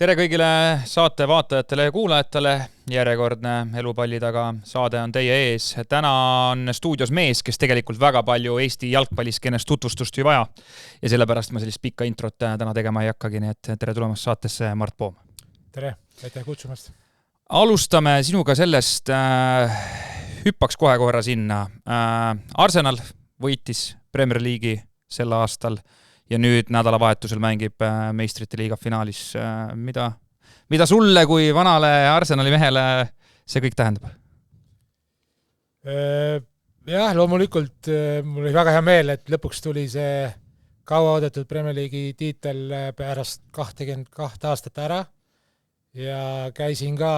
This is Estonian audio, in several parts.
Tere kõigile saate vaatajatele ja kuulajatele. Järjekordne Elupalli taga saade on teie ees. Täna on stuudios mees, kes tegelikult väga palju Eesti jalgpalliskeenest tutvustust ei vaja. Ja sellepärast ma sellist pikka introt täna tegema ei hakkagi, nii et tere tulemast saatesse, Mart Poom. Tere, aitäh kutsumast. Alustame sinuga sellest, hüppaks kohe korra sinna. Arsenal võitis Premier League'i sel aastal. Ja nüüd nädalavahetusel mängib meistrite liiga finaalis. Mida sulle kui vanale Arsenali mehele see kõik tähendab? Jah, loomulikult mul oli väga hea meel, et lõpuks tuli see kauaoodatud Premier League'i tiitel pärast 22 aastat ära ja käisin ka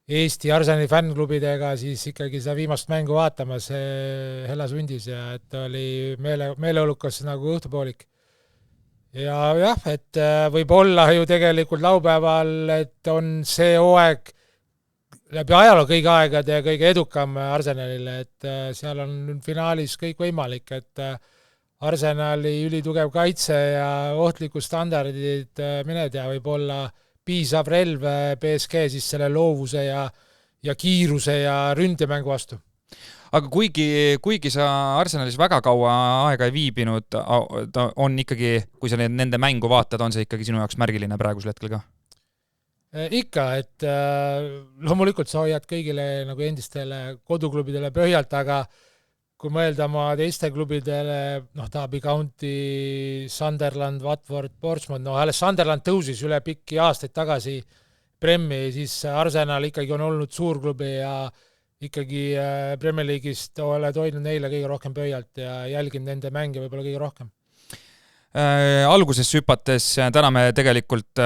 Eesti Arsenali fännklubidega siis ikkagi seda viimast mängu vaatamas Hellas Undis ja et oli meeleolukas nagu õhtupoolik. Ja jah, et võib olla ju tegelikult laupäeval, et on see hooaeg läbi ajaloo kõigi aegade ja kõige edukam Arsenalile, et seal on finaalis kõik võimalik, et Arsenali ülitugev kaitse ja ohtlikud standardid, mine tea, võib olla piisav relv PSG siis selle loovuse ja kiiruse ja ründemängu vastu. Aga kuigi sa Arsenalis väga kaua aega ei viibinud, ta on ikkagi, kui sa nende mängu vaatad, on see ikkagi sinu jaoks märgiline praegusel hetkel ka? Ikka, et loomulikult sa hoiad kõigile nagu endistele koduklubidele pöialt, aga kui mõelda oma teiste klubidele, Derby County, Sunderland, Watford, Portsmouth, alles Sunderland tõusis üle pikki aastaid tagasi Premi, siis Arsenal ikkagi on olnud suurklubi ja ikkagi Premier League'ist oled hoidnud neile kõige rohkem pöialt ja jälginud nende mänge võib-olla kõige rohkem. Alguses hüpates, täna me tegelikult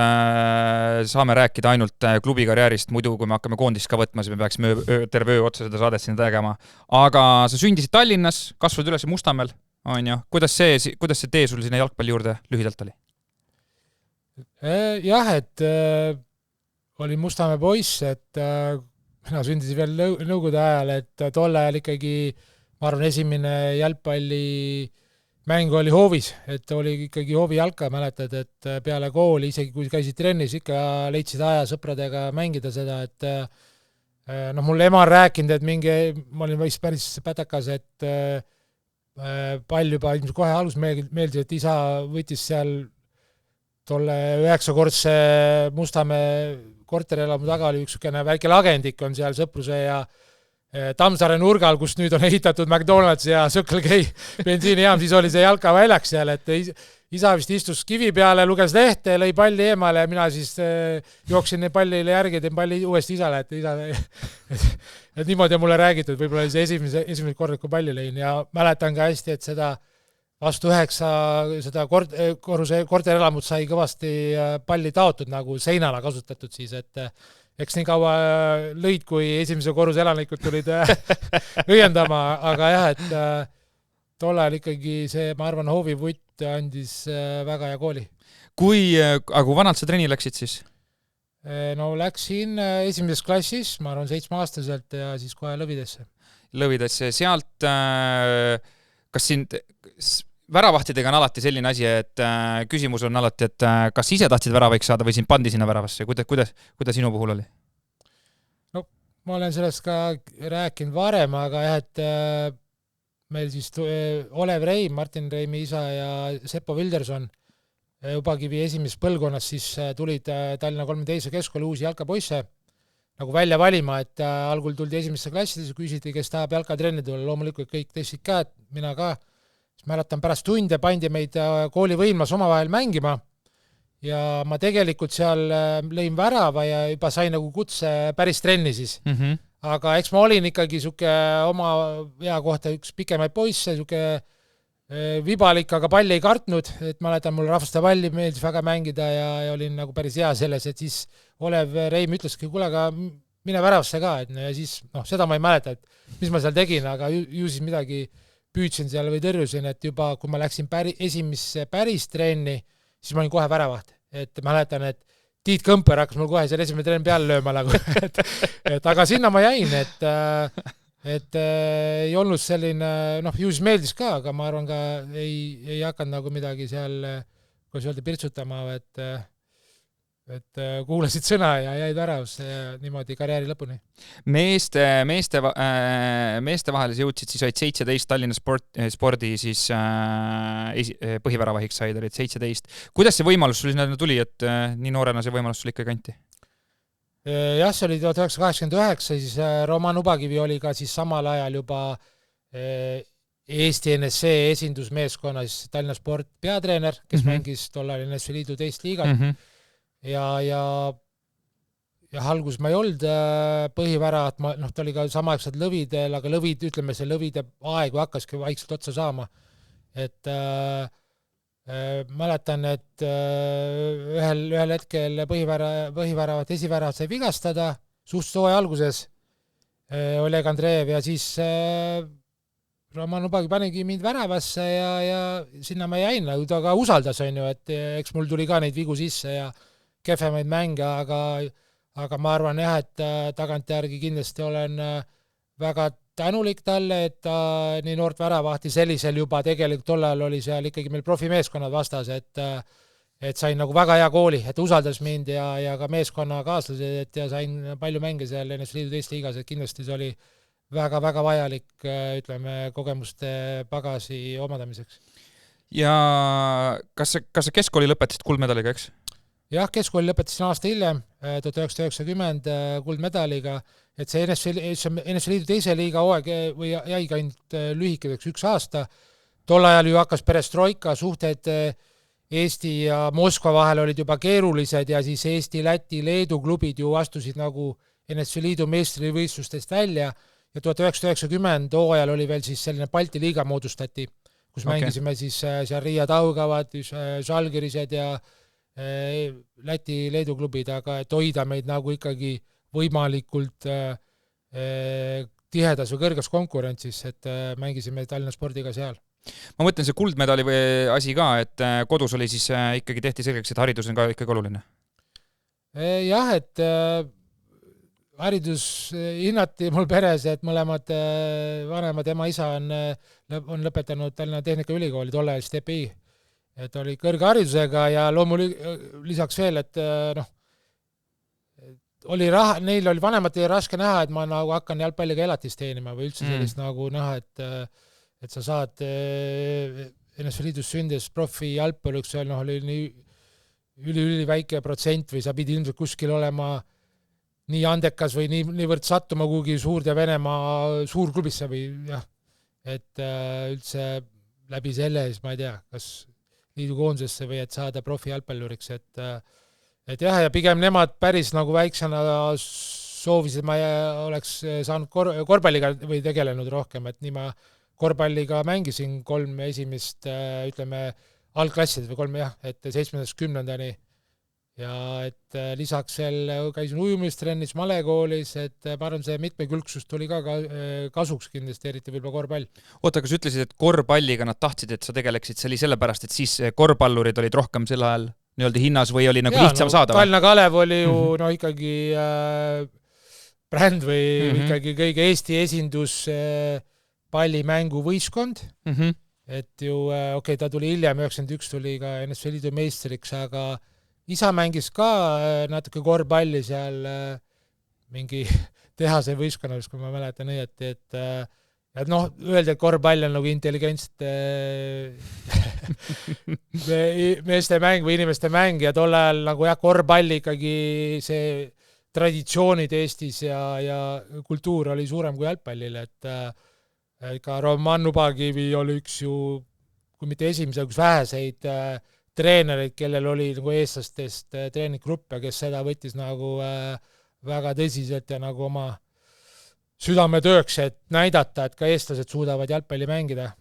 saame rääkida ainult klubikarjäärist, muidu kui me hakkame koondist ka võtma, siis me peaksime terve öö otsa seda saadet sinna tegema. Aga sa sündisid Tallinnas, kasvad üles Mustamäel, on ju. Kuidas see tee sul sinna jalgpalli juurde lühidalt oli? Jah, et oli Mustamäe poiss, et mina sündisin veel nõukogude ajal, et tol ajal ikkagi, ma arvan, esimene jalgpalli mäng oli hoovis, et oli ikkagi hoovi jalka, mäletad, et peale kooli, isegi kui käisid trennis, ikka leidsid aja sõpradega mängida seda, et mul ema on rääkinud, et ma olin päris pätakas, et pall juba ilmselt kohe alus meeldis, et isa võttis seal tolle 9-kordse Mustamäe korterelamu taga oli üks väike lagendik on seal Sõpruse ja Tammsaare nurgal, kus nüüd on ehitatud McDonald's ja Circle K bensiinijaam, siis oli see jalkaväljaks seal, et isa vist istus kivi peale, luges lehte, lõi palli eemale ja mina siis jooksin pallile järgi, teen palli uuesti isale, et isa et niimoodi on mulle räägitud, võib-olla oli see esimene kord, kui palli lõin ja mäletan ka hästi, et seda vastu 9 seda korterelamut sai kõvasti palli taotud nagu seinala kasutatud siis, et eks nii kaua lõid, kui esimese korruse elanikud tulid õiendama, aga jah, et tol ajal ikkagi see, ma arvan, hoovivutt andis väga hea kooli. Aga kui vanalt sa trenni läksid siis? No läksin esimeses klassis, ma arvan 7-aastaselt ja siis kohe Lõvidesse. Lõvidesse, sealt kas sind väravahtidega on alati selline asi, et küsimus on alati, et kas ise tahtsid väravaiks saada või sind pandi sinna väravasse? Kuidas sinu puhul oli? No, ma olen sellest ka rääkinud varem, aga jah, et meil siis Olev Reim, Martin Reimi isa ja Seppo Vilderson Ubakivi esimeses põlvkonnas siis tulid Tallinna 32 keskkooli uusi jalkapoisse nagu välja valima, et algul tuldi esimesse klassides ja küsiti, kes tahab jalkatrenni tulla. Loomulikult kõik tõstsid käed, mina ka. Mäletan pärast tunde pandi meid koolivõimlas omavahel mängima ja ma tegelikult seal lõin värava ja juba sain nagu kutse päris trenni siis. Aga eks ma olin ikkagi suke oma hea kohta üks pikemaid poisse, suke vibalik, aga palli ei kartnud, et mäletan, mul rahvaste palli meeldis väga mängida ja olin nagu päris hea selles, et siis Olev Reim ütleski, kuule, aga mine väravasse ka, et ja siis seda ma ei mäleta, et mis ma seal tegin, aga ju siis midagi püüdsin seal või tõrjusin, et juba kui ma läksin esimesse päris trenni, siis ma olin kohe väravaht. Et mäletan, et Tiit Kõmper hakkas mul kohe seal esimene trenn peale lööma nagu. Aga sinna ma jäin, et ei olnud selline, ju siis meeldis ka, aga ma arvan ka ei hakanud nagu midagi seal, kuidas öelda, pirtsutama, et et kuulasid sõna ja jäid väravasse ja niimoodi karjääri lõpuni. Meeste vahel jõudsid siis olid 17 Tallinna spordi siis põhiväravahiks said, olid 17. Kuidas see võimalus sul sinna tuli, et nii noorena see võimalus sul ikka kanti? Jah, see oli 1989, siis Roman Ubakivi oli ka siis samal ajal juba Eesti NSC esindusmeeskonna siis Tallinna Sport peatreener, kes mängis tollal NSV Liidu teist liigat. Ja algus ma ei olnud põhiväravat, ta oli ka samaaegselt lõvidel, aga ütleme see lõvide aegu hakkaski vaikselt otsa saama. Et mäletan, et ühel hetkel põhiväravat, esiväravat sai vigastada, suht sooja alguses Oleg Andreev ja siis Roman Ubagi panigi mind väravasse ja sinna ma jäin, ta ka usaldas, on ju, et eks mul tuli ka neid vigu sisse ja kehvemaid mänge, aga ma arvan jah, et tagantjärgi kindlasti olen väga tänulik talle, et ta nii noort väravahti sellisel juba tegelikult tollal oli seal ikkagi meil profimeeskonnad vastas, et sain nagu väga hea kooli, et usaldas mind ja ka meeskonna kaaslased ja sain palju mänge seal NSV Liidu teist liigas, et kindlasti see oli väga-väga vajalik, ütleme, kogemuste pagasi omadamiseks. Ja kas sa keskkooli lõpetasid kuldmedaliga, eks? Jah, keskkooli lõpetasin aasta hiljem, 1990 kuldmedaliga, et see NSV Liidu teise liiga hooaeg või jäigi ainult lühikeseks 1 aasta. Tol ajal ju hakkas perestroika, suhted Eesti ja Moskva vahel olid juba keerulised ja siis Eesti, Läti, Leedu klubid ju astusid nagu NSV Liidu meistrivõistlustest välja ja 1990 hooajal oli veel siis selline Balti liiga moodustati, kus mängisime siis seal Riia Taugavad, Žalgirised ja Läti, Leedu klubid, aga et hoida meid nagu ikkagi võimalikult tihedas või kõrges konkurentsis, et mängisime Tallinna spordiga seal. Ma mõtlen see kuldmedali või asi ka, et kodus oli siis ikkagi tehti selgeks, et haridus on ka ikkagi oluline? Jah, et haridus hinnati mul peres, et mõlemad vanemad ema-isa on lõpetanud Tallinna Tehnikaülikooli, tolle ajal TPI. Et oli kõrge haridusega ja lisaks veel, et neil oli vanematel raske näha, et ma nagu hakkan jalgpalliga elatist teenima või üldse sellist nagu näha, et sa saad NSV Liidus sündides profi jalgpalliks, oli nii väike protsent või sa pidi ilmselt kuskil olema nii andekas või niivõrd sattuma kuhugi suurde Venemaa suurklubisse või jah, et üldse läbi selle, siis ma ei tea, kas liidu koondusesse või et saada profi jalgpalluriks, et jah, ja pigem nemad päris nagu väiksena soovisid, ma oleks saanud korvpalliga või tegelenud rohkem, et nii ma korvpalliga mängisin 3 esimest, ütleme, algklassides või 3 jah, et 7.–10. ja et lisaks veel käisin ujumistrennis, malekoolis, et ma arvan, see mitmekülgsus tuli ka kasuks kindlasti, eriti võib-olla korvpall. Oota, kas ütlesid, et korvpalliga nad tahtsid, et sa tegeleksid, see oli sellepärast, et siis korvpallurid olid rohkem sel ajal nii-öelda hinnas või oli nagu lihtsam saada? Tallinna Kalev oli ju ikkagi bränd või ikkagi kõige Eesti esindus pallimängu võistkond, et ju ta tuli hiljem, 91 tuli ka NSV Liidu meistriks, aga isa mängis ka natuke korvpalli seal mingi tehase võistkonnas, kui ma mäletan õieti, et öeldi, et korvpall on nagu intelligentsete meeste mäng või inimeste mäng ja tol ajal nagu korvpalli ikkagi see traditsioonid Eestis ja kultuur oli suurem kui jalgpallil, et ka Roman Ubakivi oli üks ju, kui mitte esimese, üks väheseid treenereid, kellel oli nagu eestlastest treeninggrupp ja kes seda võttis nagu väga tõsiselt ja nagu oma südametööks, et näidata, et ka eestlased suudavad jalgpalli mängida.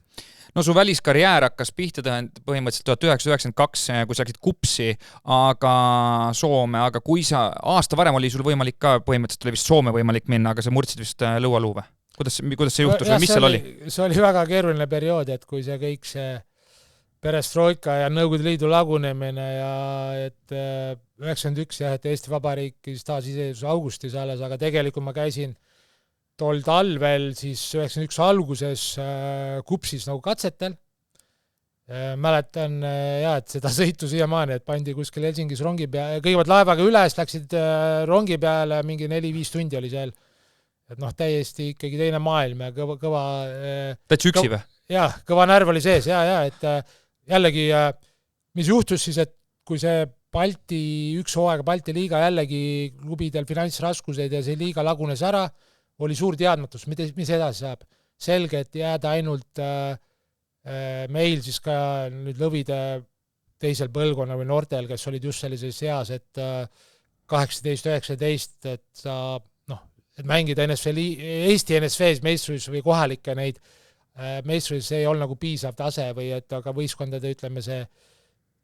No su väliskarjäär hakkas pihta põhimõtteliselt 1992, kui sa läksid Kupsi, aga Soome, aga kui sa aasta varem oli sul võimalik ka, põhimõtteliselt oli vist Soome võimalik minna, aga sa murdsid vist lõualuuve. Kuidas see juhtus või mis seal oli? See oli väga keeruline periood, et kui see kõik see perestroika ja Nõukogude Liidu lagunemine ja et 91 jah, et Eesti Vabariik taasiseseisvus augustis alles, aga tegelikult ma käisin tol talvel siis 91 alguses Kupsis nagu katsetel. mäletan et seda sõitu siiamaani, et pandi kuskil Helsingis rongi peale, kõigepealt laevaga üles, läksid rongi peale, mingi 4-5 tundi oli seal. Et täiesti ikkagi teine maailm ja kõva täitsa üksi või? Jah, kõva närv oli sees, et jällegi, mis juhtus siis, et kui see üks hooaega Balti liiga jällegi klubidel finantsraskused ja see liiga lagunes ära, oli suur teadmatus, mis edasi saab. Selge, et jääda ainult meil siis ka nüüd lõvide teisel põlvkonna või noortel, kes olid just sellises eas, et 18-19, et sa et mängida Eesti NSV-s meistrus või kohalikke neid meistrus ei olnud nagu piisav tase või et aga võistkondade, ütleme see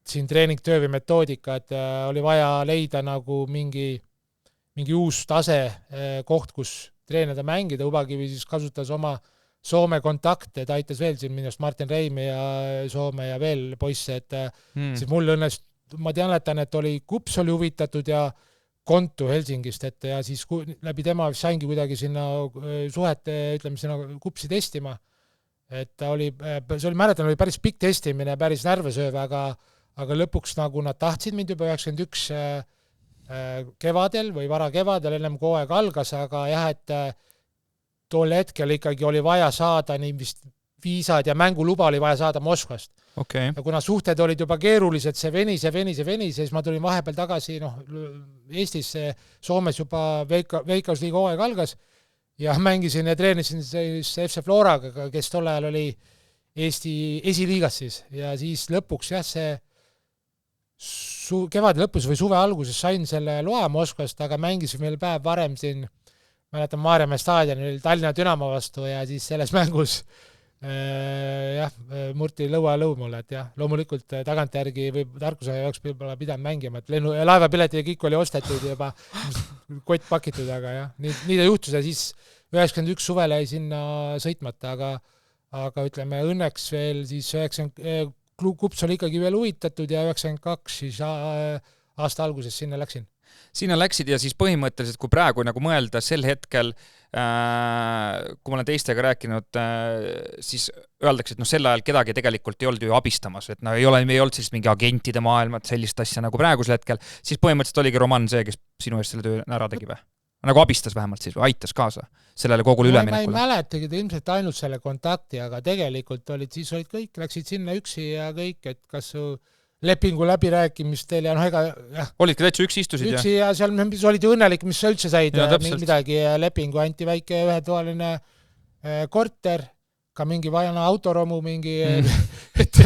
siin treeningtöö või metoodika, et oli vaja leida nagu mingi uus tase koht, kus treenida mängida, Ubakivi siis kasutas oma Soome kontakte, ta aitas veel siin minust Martin Reimi ja Soome ja veel poisse, et siis mul ma tean, et oli Kups oli huvitatud ja Kontu Helsingist, et ja siis läbi tema saingi kuidagi sinna suhete, ütleme sinna Kupsi testima, et see oli, mäletan, oli päris pikk testimine, päris närvesööv, aga lõpuks nagu nad tahtsid mind juba 91 kevadel või vara kevadel, ennem kui hooaeg algas, aga jah, et tol hetkel ikkagi oli vaja saada nii vist viisad ja mänguluba oli vaja saada Moskvast. Okay. Ja kuna suhted olid juba keerulised, see venis, siis ma tulin vahepeal tagasi Eestisse, Soomes juba Veikkausliiga hooaeg algas ja mängisin ja treenisin FC Floraga, kes tol ajal oli Eesti esiliigas siis ja siis lõpuks jah, see kevade lõpus või suve alguses sain selle loa Moskvast, aga mängisin veel päev varem siin, mäletan Maarjamäe staadionil Tallinna Dünamo vastu ja siis selles mängus murti lõu mulle, et jah, loomulikult tagantjärgi või tarkuse jaoks pidanud mängima, et laevapilet ja kõik oli ostetud juba kott pakitud, aga jah, nii ta juhtus ja siis 91 suvel jäi sinna sõitmata, aga ütleme õnneks veel siis Kups oli ikkagi veel huvitatud ja 92 siis aasta alguses sinna läksin. Sinna läksid ja siis põhimõtteliselt, kui praegu nagu mõelda sel hetkel, kui ma olen teistega rääkinud, siis öeldakse, et sel ajal kedagi tegelikult ei olnud ju abistamas, et ei olnud sellist mingi agentide maailma, sellist asja nagu praegusel hetkel, siis põhimõtteliselt oligi Roman see, kes sinu eest selle töö ära tegi või? Nagu abistas vähemalt siis või aitas kaasa sellele kogule üleminekule? Ma ei mäletagi ilmselt ainult selle kontakti, aga tegelikult siis olid kõik, läksid sinna üksi ja kõik, et kas su lepingu läbirääkimistel ja jah. Olidki täitsa üksi istusid? Üksi ja seal olid ju õnnelik, mis sa üldse said midagi lepingu, anti väike ühetoaline korter, ka mingi vajana autoromu mingi, et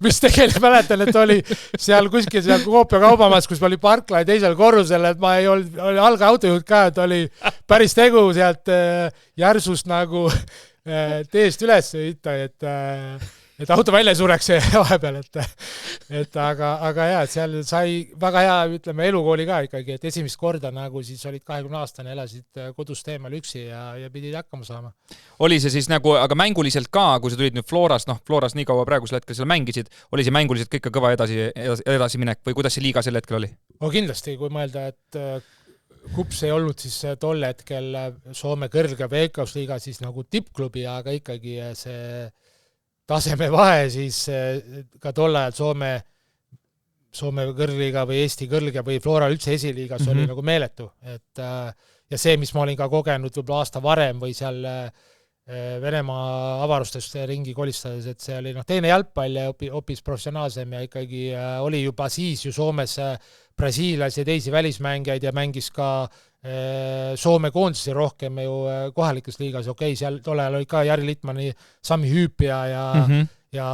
mis tegelikult mäletan, et oli seal kuskil seal Koopia kaubamas, kus oli parkla ja teisel korrusel, et ma ei olnud, oli alga autojuht ka, et oli päris tegu sealt järsust nagu teest üles võita, et auto välja ei sureks vahepeal, aga jah, et seal sai väga hea, ütleme, elukooli ka ikkagi, et esimest korda nagu siis olid 20-aastane, elasid kodust eemal üksi ja pidid hakkama saama. Oli see siis nagu, aga mänguliselt ka, kui sa tulid nüüd Floras, Floras nii kaua praegusel hetkel seal mängisid, oli see mänguliselt kõik kõva edasi minek või kuidas see liiga sel hetkel oli? Kindlasti, kui mõelda, et Kups ei olnud siis tol hetkel Soome kõrge Veikkausliiga siis nagu tippklubi, aga ikkagi see taseme vahe siis ka tol ajal Soome kõrgliiga või Eesti kõrge või Flora üldse esiliigas oli nagu meeletu. Ja see, mis ma olin ka kogenud võib-olla aasta varem või seal Venemaa avarustest ringi kolistades, et see oli teine jalgpall ja hoopis professionaalsem ja ikkagi oli juba siis ju Soomes Brasiilias ja teisi välismängijaid ja mängis ka Soome koondisi rohkem ju kohalikes liigas, seal tol ajal oli ka Jari Littmanni, Sami Hüüpia ja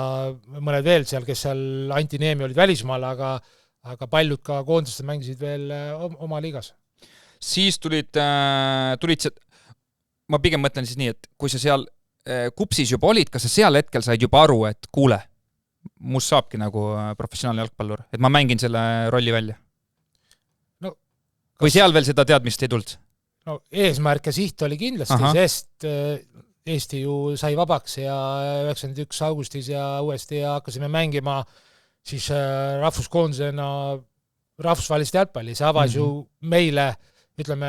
mõned veel seal, kes seal Anti Neemi olid välismaal, aga paljud ka koondised mängisid veel oma liigas. Siis tulid ma pigem mõtlen siis nii, et kui sa seal Kupsis juba olid, kas sa seal hetkel said juba aru, et kuule, must saabki nagu professionaalne jalgpallur, et ma mängin selle rolli välja? Või seal veel seda teadmist ei tulnud? Eesmärk ja siht oli kindlasti, sest Eesti ju sai vabaks ja 91 augustis ja uuesti ja hakkasime mängima siis rahvuskoondisena rahvusvahelist jalgpalli. See avas ju meile, ütleme,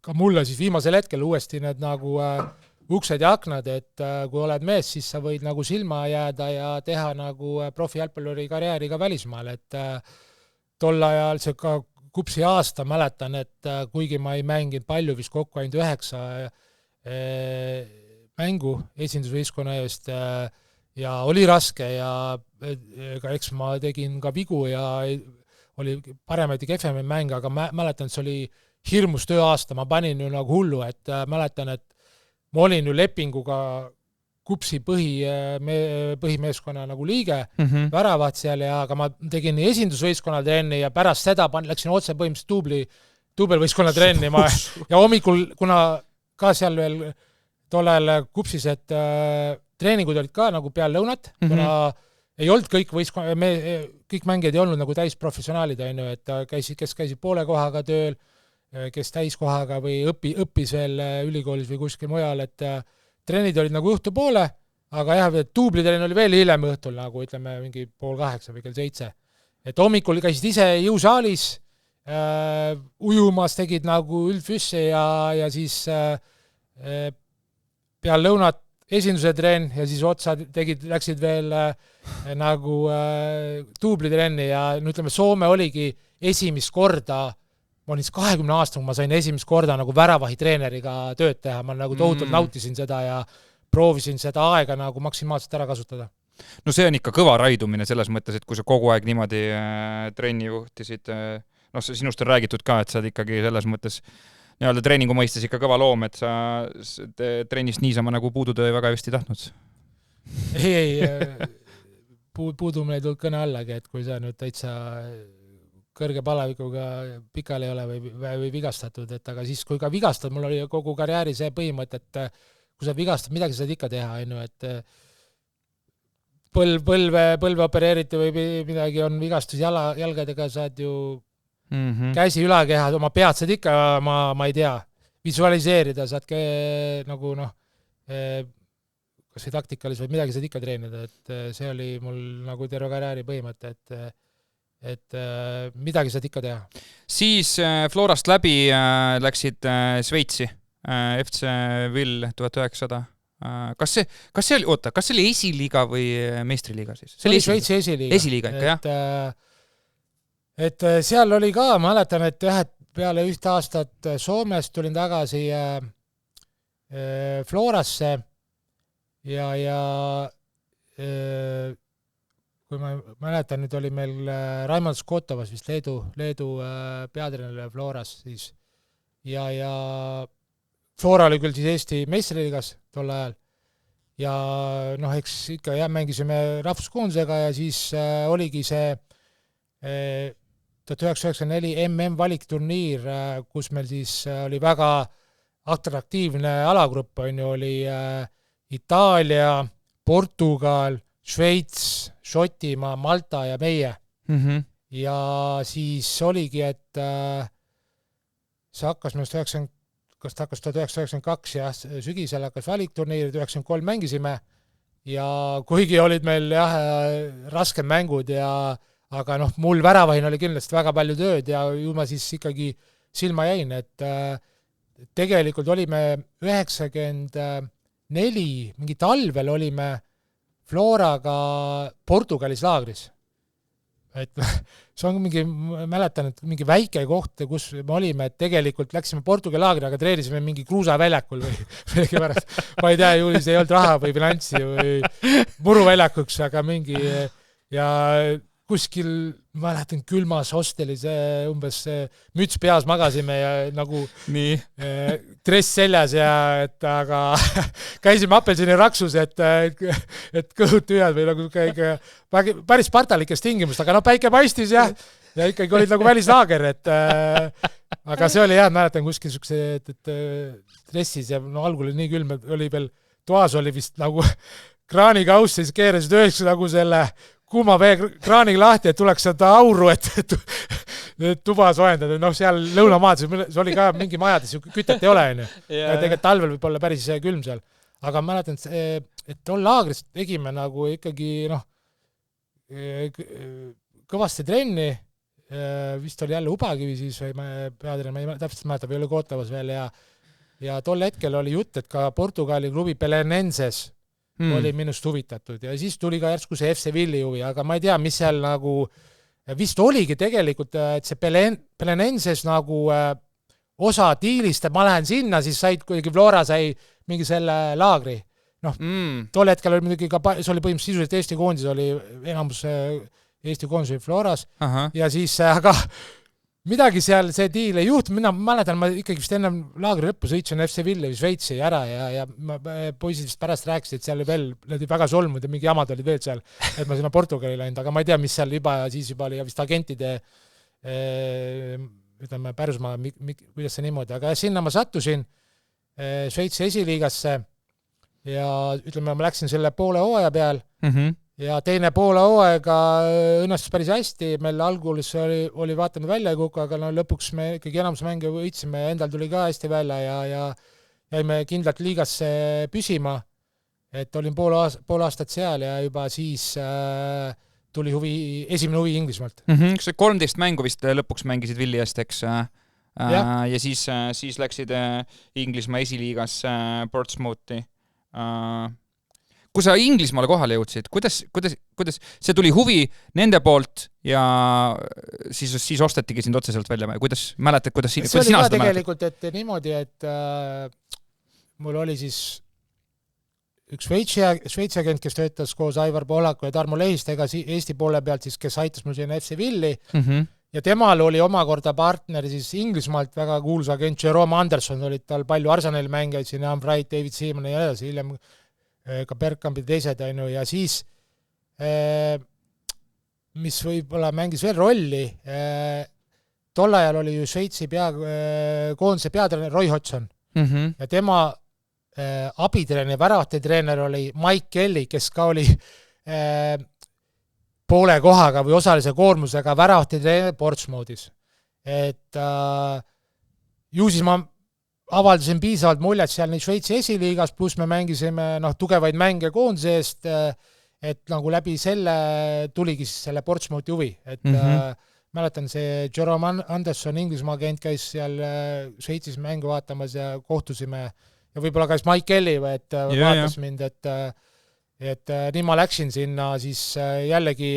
ka mulle siis viimasel hetkel uuesti need nagu uksed ja aknad, et kui oled mees, siis sa võid nagu silma jääda ja teha nagu profijalgpalluri karjääri ka välismaal, et tol ajal see ka Kupsi aasta mäletan, et kuigi ma ei mänginud palju, vist kokku ainult 9 mängu esindusvõistkonna eest ja oli raske ja eks ma tegin ka vigu ja oli paremaid ja kehvemaid mänge, aga mäletan, et see oli hirmus tööaasta, ma panin ju nagu hullu, et mäletan, et ma olin ju lepinguga Kupsi põhimeeskonna nagu liige, väravad seal ja aga ma tegin esindusvõistkonna trenni ja pärast seda läksin otse põhimõtteliselt duubelvõistkonna trenni ja hommikul, kuna ka seal veel tollel Kupsis, et treeningud olid ka nagu peal lõunat, kuna ei olnud kõik mängijad ei olnud nagu täisprofessionaalid, et kes käisid poole kohaga tööl, kes täiskohaga või õppis veel ülikoolis või kuskil mujal, et trennid olid nagu õhtu poole, aga jah, duublitrenn oli veel hiljem õhtul, nagu ütleme mingi 7:30 või kell 7. Et hommikul käisid ise jõusaalis, ujumas tegid nagu üldfüsse ja siis peal lõunat esinduse trenn ja siis otsa läksid veel nagu duublitrenni ja ütleme, Soome oligi esimest korda, ma olin 20 aastal, ma sain esimest korda nagu väravahitreeneriga tööd teha, ma nagu tohutult nautisin seda ja proovisin seda aega nagu maksimaalselt ära kasutada. No see on ikka kõva raidumine selles mõttes, et kui sa kogu aeg niimoodi trenni juhtisid, sinust on räägitud ka, et sa oled ikkagi selles mõttes nii-öelda treeningu mõistes ikka kõva loom, et sa trennist niisama nagu puudutöö väga just ei tahtnud. Ei, puudumine ei tulnud kõne allagi, et kui sa nüüd täitsa kõrge palavikuga pikal ei ole või vigastatud, et aga siis, kui ka vigastad, mul oli kogu karjääri see põhimõte, et kui sa vigastad, midagi saad ikka teha, et põlve opereeriti või midagi on vigastus jalgadega, saad ju käsi ülakehad, oma pead saad ikka, ma ei tea, visualiseerida, saad nagu kas või taktikalis või midagi saad ikka treenida, et see oli mul nagu terve karjääri põhimõte, et midagi saad ikka teha. Siis Florast läbi läksid Šveitsi, FC Will 1900. Kas see oli esiliiga või meistriliiga siis? See oli Šveitsi esiliiga. Esiliiga ikka, jah. Et seal oli ka, ma mäletan, et peale 1 aastat Soomest tulin tagasi Florasse ja kui ma mäletan, nüüd oli meil Raimond Skotovas vist Leedu peatreener Floras siis ja Flora oli küll siis Eesti meistriliigas tol ajal ja eks ikka mängisime rahvuskoondisega ja siis oligi see 1994 MM-valikturniir, kus meil siis oli väga atraktiivne alagrupp, oli Itaalia, Portugal, Šveits, Šotimaa, Malta ja meie. Ja siis oligi, et see hakkas minust 1992 ja sügisel hakkas valikturniir, 93 mängisime ja kuigi olid meil rasked mängud aga mul väravahina oli kindlasti väga palju tööd ja ju ma siis ikkagi silma jäin, et tegelikult olime 94, mingi talvel olime Floraga Portugalis laagris. Et see on mingi, mäletan, et mingi väike koht, kus me olime, et tegelikult läksime Portugali laagri, aga treenisime mingi kruusaväljakul või midagi pärast. Ma ei tea, juulis ei olnud raha või finantsi või muruväljakuks, aga mingi ja kuskil, mäletan, külmas hostelis umbes müts peas magasime ja nagu dress seljas aga käisime apelsini raksus, et kõhud tühjad või nagu päris partalikes tingimust, aga päike paistis ja ikkagi olid nagu välislaager, aga see oli mäletan kuskil siukse dressis ja algul oli nii külm, et oli veel toas oli vist nagu kraanikauss, siis keerasid ööks nagu selle kuuma vee kraaniga lahti, et tuleks seda auru, et tuba soojendada. Seal lõunamaad, see oli ka mingi majades, kütet ei ole. Tegelikult talvel võib olla päris külm seal. Aga mäletan, et tol laagris tegime nagu ikkagi kõvasti trenni. Vist oli jälle Ubakivi siis või peatreener, ma ei täpselt mäleta, või oli Kotavas veel ja tol hetkel oli jutt, et ka Portugali klubi Belenenses oli minust huvitatud ja siis tuli ka järsku see FC Villi huvi, aga ma ei tea, mis seal nagu vist oligi tegelikult, et see Belenenses nagu osa diilist, et ma lähen sinna, siis kuidagi Flora sai mingi selle laagri. Tol hetkel oli muidugi ka, see oli põhimõtteliselt Eesti koondis, oli enamus Eesti koondis oli Floras. Ja siis, aga midagi seal see diil ei juhtu, mina mäletan, ma ikkagi vist ennem laagri lõppu sõitsin FC Ville või Šveitsi ära ja poisid vist pärast rääkisid, et seal oli veel, need olid väga solmud ja mingi jamad olid veel seal, et ma sinna Portugali läinud, aga ma ei tea, mis seal siis juba oli ja vist agentide ütleme, Pärusmaa, kuidas see niimoodi, aga sinna ma sattusin Šveitsi esiliigasse ja ütleme, ma läksin selle poole hooaja peal ja teine poole hooaega õnnestus päris hästi, meil algulis oli vaatame välja ei kuku, aga lõpuks me ikkagi enamus mänge võitsime, endal tuli ka hästi välja ja jäime kindlalt liigasse püsima, et olin pool aastat seal ja juba siis tuli esimene huvi Inglismaalt. Kas 13 mängu vist lõpuks mängisid Villi eest, eks? Ja siis läksid Inglismaa esiliigas Portsmouthi. Kui sa Inglismaale kohale jõudsid, kuidas see tuli huvi nende poolt ja siis ostetigi sind otseselt välja? Kuidas mäletad, kuidas sina seda mäletad? Tegelikult, et niimoodi, et mul oli siis üks Šveitsi agent, kes töötas koos Aivar Pohlaku ja Tarmo Lehistega Eesti poole pealt, siis, kes aitas mul sinna FC Villi ja temal oli omakorda partner siis Inglismaalt väga kuulus agent Jerome Anderson, olid tal palju Arsenali mängijaid, siin Ian Wright, David Seaman ja edasi, hiljem ka Bergkampid teised, ja siis mis võib-olla mängis veel rolli, tol ajal oli ju Šveitsi koondise peatreener Roy Hodgson ja tema abitreener, väravatitreener oli Mike Kelly, kes ka oli poole kohaga või osalise koormusega väravatitreener Portsmouthis. Et ju siis ma avaldasin piisavalt muljet seal neid Šveitsi esiliigas, pluss me mängisime tugevaid mänge koondise eest, et nagu läbi selle tuligi siis selle Portsmouthi huvi. Et mäletan, see Jerome Anderson, Inglismaa agent, käis seal Šveitsis mängu vaatamas ja kohtusime ja võib-olla käis Mike Kelly, et vaatas mind, et nii ma läksin sinna, siis jällegi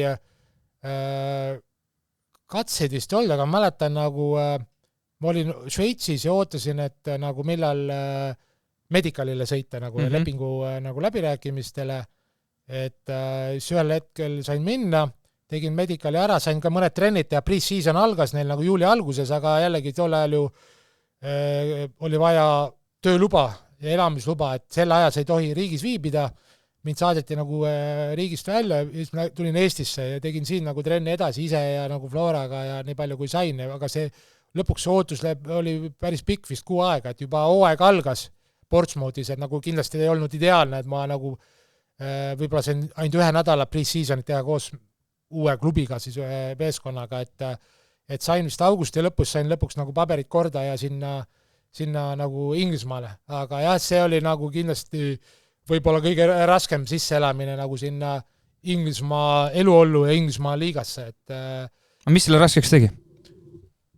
katseid vist olnud, aga mäletan nagu ma olin Šveitsis ja ootasin, et nagu millal medicalile sõita nagu lepingu nagu läbirääkimistele, et siis ühel hetkel sain minna, tegin medicali ära, sain ka mõned trennid ja pre-season algas neil nagu juuli alguses, aga jällegi tol ajal ju oli vaja tööluba ja elamisluba, et selle ajas ei tohi riigis viibida, mind saadeti nagu riigist välja, tulin Eestisse ja tegin siin nagu trenni edasi ise ja nagu Floraga ja nii palju kui sain, aga see lõpuks see ootus oli päris pikk vist 6 aega, et juba hooaeg algas Portsmouthis, et nagu kindlasti ei olnud ideaalne, et ma nagu võib-olla sain ainult 1 nädala pre-seasonit teha koos uue klubiga, siis ühe meeskonnaga, et sain vist augusti lõpus, sain lõpuks nagu paberid korda ja sinna nagu Inglismaale, aga jah, see oli nagu kindlasti võib-olla kõige raskem sisseelamine nagu sinna Inglismaa eluollu ja Inglismaa liigasse, et mis selle raskeks tegi?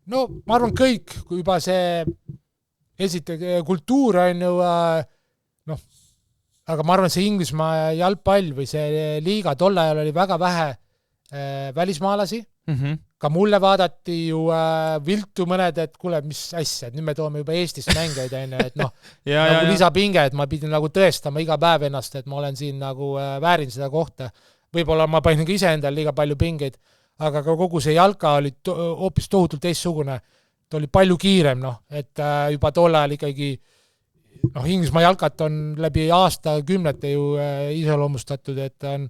No ma arvan kõik, kui juba see kultuur on ju, aga ma arvan, see Inglismaa jalgpall või see liiga tol ajal oli väga vähe välismaalasi, ka mulle vaadati ju viltu mõned, et kuule, mis asja, et nüüd me toome juba Eestist mängeid, et nagu lisapinge, et ma pidin nagu tõestama iga päev ennast, et ma olen siin nagu väärin seda kohta. Võib-olla ma panin ka ise endal liiga palju pingeid, aga ka kogu see jalka oli hoopis tohutult teistsugune. Ta oli palju kiirem, et juba tol ajal ikkagi Inglismaa jalkat on läbi aastakümnete ju iseloomustatud, et on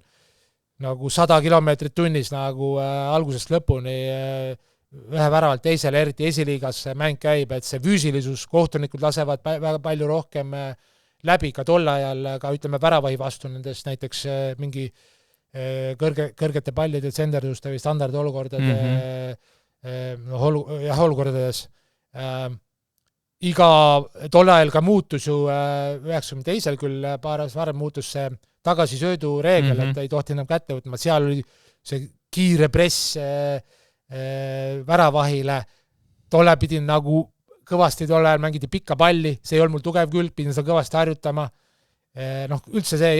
nagu 100 kilomeetrit tunnis nagu algusest lõpuni ühe väravalt teisele, eriti esiliigas mäng käib, et see füüsilisus, kohtunikud lasevad väga palju rohkem läbi ka tol ajal, ka ütleme väravahi vastu nendest näiteks mingi kõrgete pallide tsenderduste või standardolukordade olukordades. Iga tol ajal ka muutus ju 92. küll paar aastat varem muutus see tagasisöödu reegel, et ei tohti enam kätte võtma, seal oli see kiire press väravahile, tolle pidin nagu kõvasti tol ajal mängiti pikka palli, see ei olnud mul tugev külg, pidin seda kõvasti harjutama. Noh, üldse see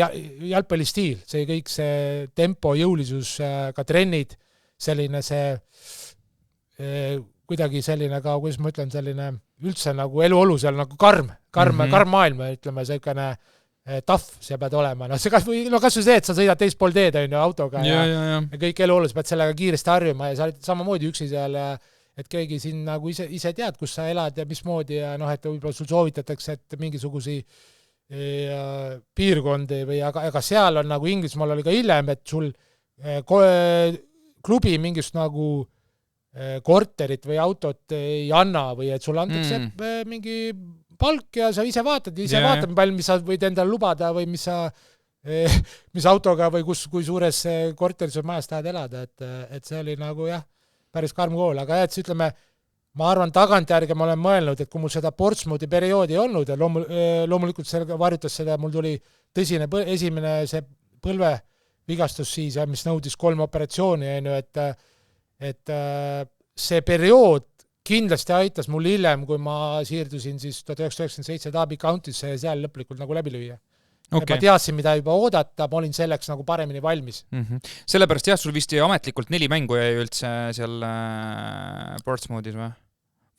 jalgpallistiil, see kõik see tempo, jõulisus, ka trennid, selline see kuidagi selline ka, kuidas ma ütlen, selline üldse nagu eluolu seal nagu karm maailm, ütleme, selline tough see pead olema. No see kas või see, et sa sõidad teist pool teed autoga ja kõik eluolus pead sellega kiiresti harjuma ja sa oled samamoodi üksi seal, et keegi siin nagu ise tead, kus sa elad ja mismoodi ja noh, et võib-olla sul soovitatakse, et mingisugusi piirkondi või aga seal on nagu Inglismaal oli ka hiljem, et sul klubi mingist nagu korterit või autot ei anna või et sulle antakse mingi palk ja sa ise vaatad, vaatad palju, mis sa võid endale lubada või mis autoga või kui suures korteris või majas tahad elada, et see oli nagu jah, päris karm kool, aga et ütleme, ma arvan, tagantjärgi ma olen mõelnud, et kui mul seda Portsmouthi perioodi ei olnud ja loomulikult sellega varjutas seda, mul tuli tõsine esimene see põlvevigastus siis, mis nõudis 3 operatsiooni, et see periood kindlasti aitas mul hiljem, kui ma siirdusin siis 1997 Derby County'sse ja seal lõplikult nagu läbi lüüa. Okay. Ma teadsin, mida juba oodata, ma olin selleks nagu paremini valmis. Sellepärast jah, sul vist ametlikult 4 mängu jäi üldse seal Portsmouthis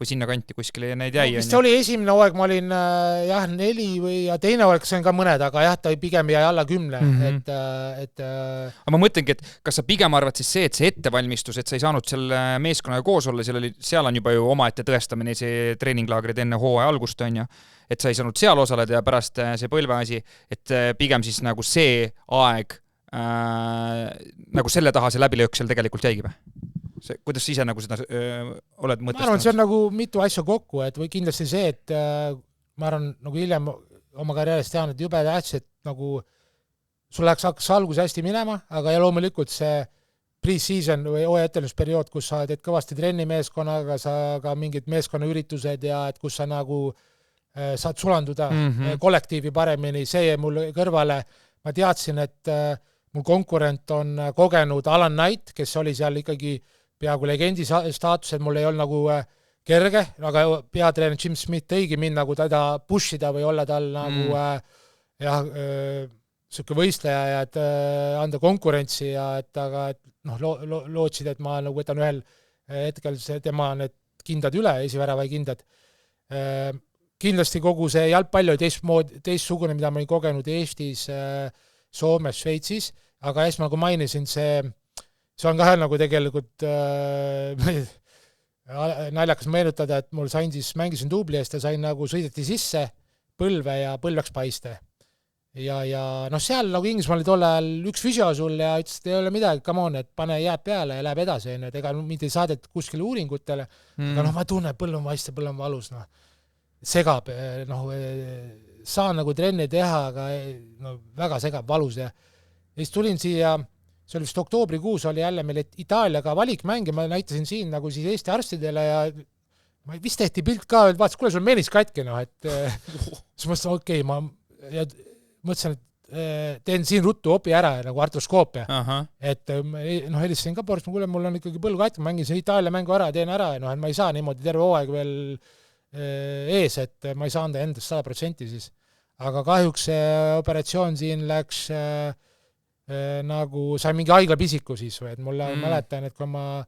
või sinna kanti kuskile ja neid jäi? Vist oli esimene hooaeg, ma olin 4 või ja teine hooaeg, see on ka mõned, aga jah, ta pigem jäi alla 10. Aga ma mõtlengi, et kas sa pigem arvad siis see, et see ettevalmistus, et sa ei saanud selle meeskonnaga koos olla, seal on juba ju omaette tõestamine, see treeninglaagrid enne hooaja algust on ju, et sa ei saanud seal osaleda ja pärast see põlveasi, et pigem siis nagu see aeg nagu selle taha see läbilöök seal tegelikult jäigi või? Kuidas sa ise nagu seda oled mõtestanud? Ma arvan, see on nagu mitu asja kokku, et või kindlasti see, et ma arvan, nagu hiljem oma karjääris tean, et jube tähtis, et nagu sul hakkas algus hästi minema, aga ja loomulikult see pre-season või hooajaettelusperiood, kus sa teed kõvasti trennimeeskonnaga, sa ka mingid meeskonnaüritused ja et kus sa nagu saad sulanduda kollektiivi paremini, see jäi mul kõrvale. Ma teadsin, et mul konkurent on kogenud Alan Knight, kes oli seal ikkagi peaaegu legendi staatus, et mul ei olnud nagu kerge, aga peatreener Jim Smith tõigi mind nagu teda pushida või olla tal nagu selline võistleja ja et anda konkurentsi ja et aga lootsid, et ma nagu võtan ühel hetkel tema need kindad üle, esivärava kindad. Kindlasti kogu see jalgpall oli teistsugune, mida ma olin kogenud Eestis, Soomes, Šveitsis, aga esma nagu mainisin, see on ka nagu tegelikult naljakas meenutada, et mul mängisin duubli eest ja sain nagu sõideti sisse põlve ja põlv läks paiste. Ja seal nagu Inglismaal oli tol ajal üks füsio sul ja ütles, et ei ole midagi, come on, et pane jääb peale ja läheb edasi, et ega mind ei saadet kuskile uuringutele, aga ma tunnen, põlv on vaiste, põlv on valus, segab, saan nagu trenni teha, aga väga segab, valus ja siis tulin siia, see oli vist oktoobrikuus, oli jälle meil Itaaliaga valikmäng ja ma näitasin siin nagu siis Eesti arstidele ja ma vist tehti pilt ka, et vaatas, kuule, sul on meelis katki, siis mõtlesin, okei, ma mõtlesin, et teen siin ruttu opi ära nagu artroskoopia, et helistasin ka Portsmouthi, kuule, mul on ikkagi põlv katki, ma mängin see Itaalia mängu ära, teen ära ja et ma ei saa niimoodi terve hooaeg veel ees, et ma ei saa anda endast 100% siis. Aga kahjuks see operatsioon siin läks nagu sai mingi haiglapisiku siis või, et mulle mäletan, et kui ma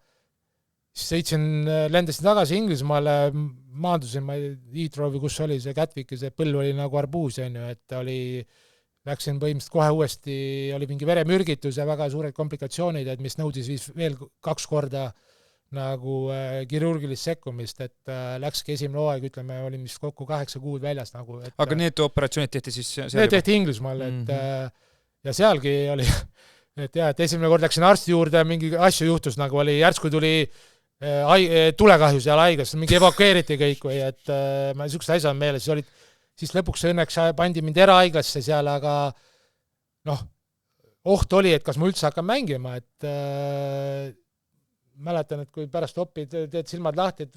lendasin tagasi Inglismaale, maandusin, ma Heathrow või kus oli see Gatwick ja see põlv oli nagu arbuus, et läksin põhimõtteliselt kohe uuesti, oli mingi veremürgitus ja väga suured komplikatsioonid, et mis nõudis veel 2 korda nagu kirurgilist sekkumist, et läkski esimene hooaeg, ütleme, olin vist kokku 8 kuud väljas nagu. Aga need operatsioonid tehti siis? Need tehti Inglismaal, et ja sealgi oli, et esimene kord läksin arsti juurde ja mingi asju juhtus, nagu oli, järsku tuli tulekahju seal haiglas, mingi evakueeriti kõik või, et ma niisugused asjad on meeles, siis lõpuks õnneks pandi mind erahaiglasse seal, aga oht oli, et kas ma üldse hakkan mängima, et mäletan, et kui pärast opid teed silmad lahti, et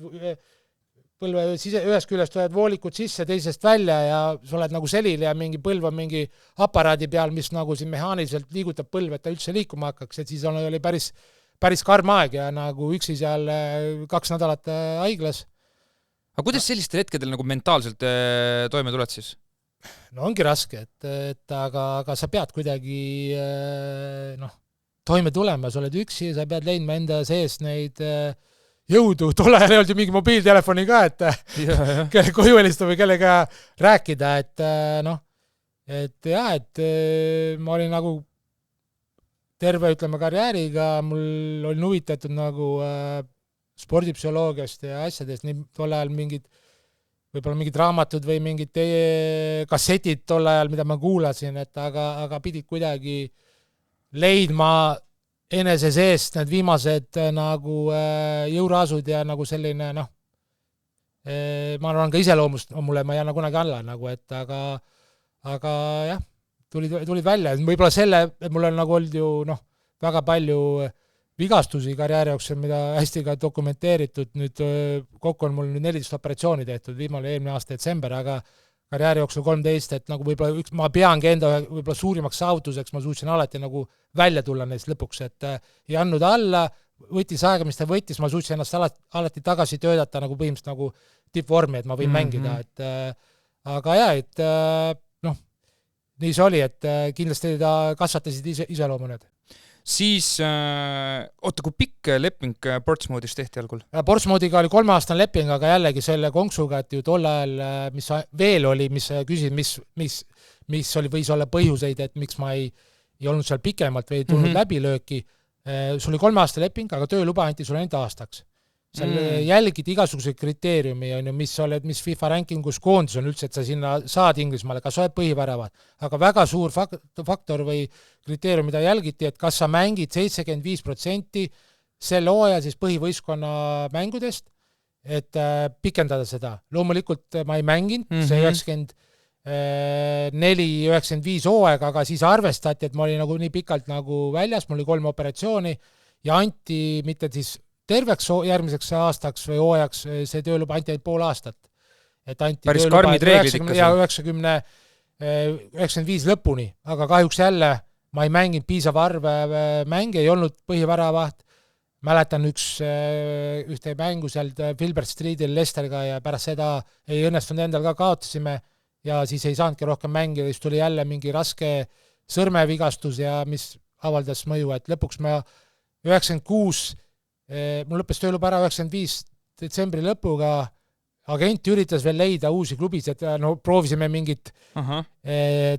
põlve ühest küljest võed voolikud sisse, teisest välja ja sa oled nagu selil ja mingi põlv on mingi aparaadi peal, mis nagu siin mehaaniliselt liigutab põlv, et ta üldse liikuma hakkaks, et siis oli päris karm aeg ja nagu üksi seal 2 nädalat haiglas. Aga kuidas sellistel hetkedel nagu mentaalselt toime tuled siis? No ongi raske, aga sa pead kuidagi toime tulema, sa oled üksi, sa pead leidma enda sees neid jõudu, tol ajal ei olnud ju mingi mobiiltelefoni ka, kelle koju helistada või kellega rääkida, et ma olin nagu terve, ütleme, karjääriga, mul olin huvitatud nagu spordipsühholoogiast ja asjadest, nii tol ajal võib-olla mingid raamatud või mingid kassetid tol ajal, mida ma kuulasin, aga pidid kuidagi leidma enese seest need viimased nagu jõuraasud ja nagu selline, ma arvan ka iseloomust mulle, ma ei anna kunagi alla nagu, aga jah, tulid välja, võib-olla selle, et mul on nagu olnud ju väga palju vigastusi karjääri jooksul, mida hästi ka dokumenteeritud, nüüd kokku on mul nüüd 14 operatsiooni tehtud, viimane eelmine aasta detsember, aga karjääri jooksul 13, et nagu võib-olla ma peangi enda võib-olla suurimaks saavutuseks, ma suutsin alati nagu välja tulla neist lõpuks, et ei andnud alla, võttis aega, mis ta võttis, ma suutsin ennast alati tagasi töötada nagu põhimõtteliselt nagu tippvormi, et ma võin mängida, et aga jah, et nii see oli, et kindlasti ta kasvatasid iseloomu need. Siis, kui pikk leping Portsmouthis tehti algul? Portsmouthiga oli 3-aastane leping, aga jällegi selle konksuga, et ju tol ajal, mis veel oli, mis küsid, mis võis olla põhjuseid, et miks ma ei olnud seal pikemalt või ei tulnud läbilööki. Sul oli 3-aastane leping, aga tööluba anti sulle ainult aastaks. Seal jälgid igasuguseid kriteeriumi, mis FIFA rankingus koondis on üldse, et sa sinna saad Inglismaale, kas sa oled põhiväravad. Aga väga suur faktor või kriteerium, mida jälgiti, et kas sa mängid 75% selle hooaja siis põhivõistkonna mängudest, et pikendada seda. Loomulikult ma ei mänginud, see 94-95 hooaega, aga siis arvestati, et ma olin nagu nii pikalt nagu väljas, mul oli 3 operatsiooni ja anti mitte siis terveks järgmiseks aastaks või hooajaks see tööluba anti pool aastat. Et anti päris karmid reeglid ikka. Ja 95 lõpuni, aga kahjuks jälle ma ei mänginud piisava arve mänge, ei olnud põhiväravaht. Mäletan ühte mängu sealt Filbert Streetil Lesteriga ja pärast seda ei õnnestunud endal ka kaotasime ja siis ei saanudki rohkem mängida, siis tuli jälle mingi raske sõrmevigastus ja mis avaldas mõju, et lõpuks ma 96 mul lõppes tööluba ära 95 detsembri lõpuga, agent üritas veel leida uusi klubis, et proovisime mingit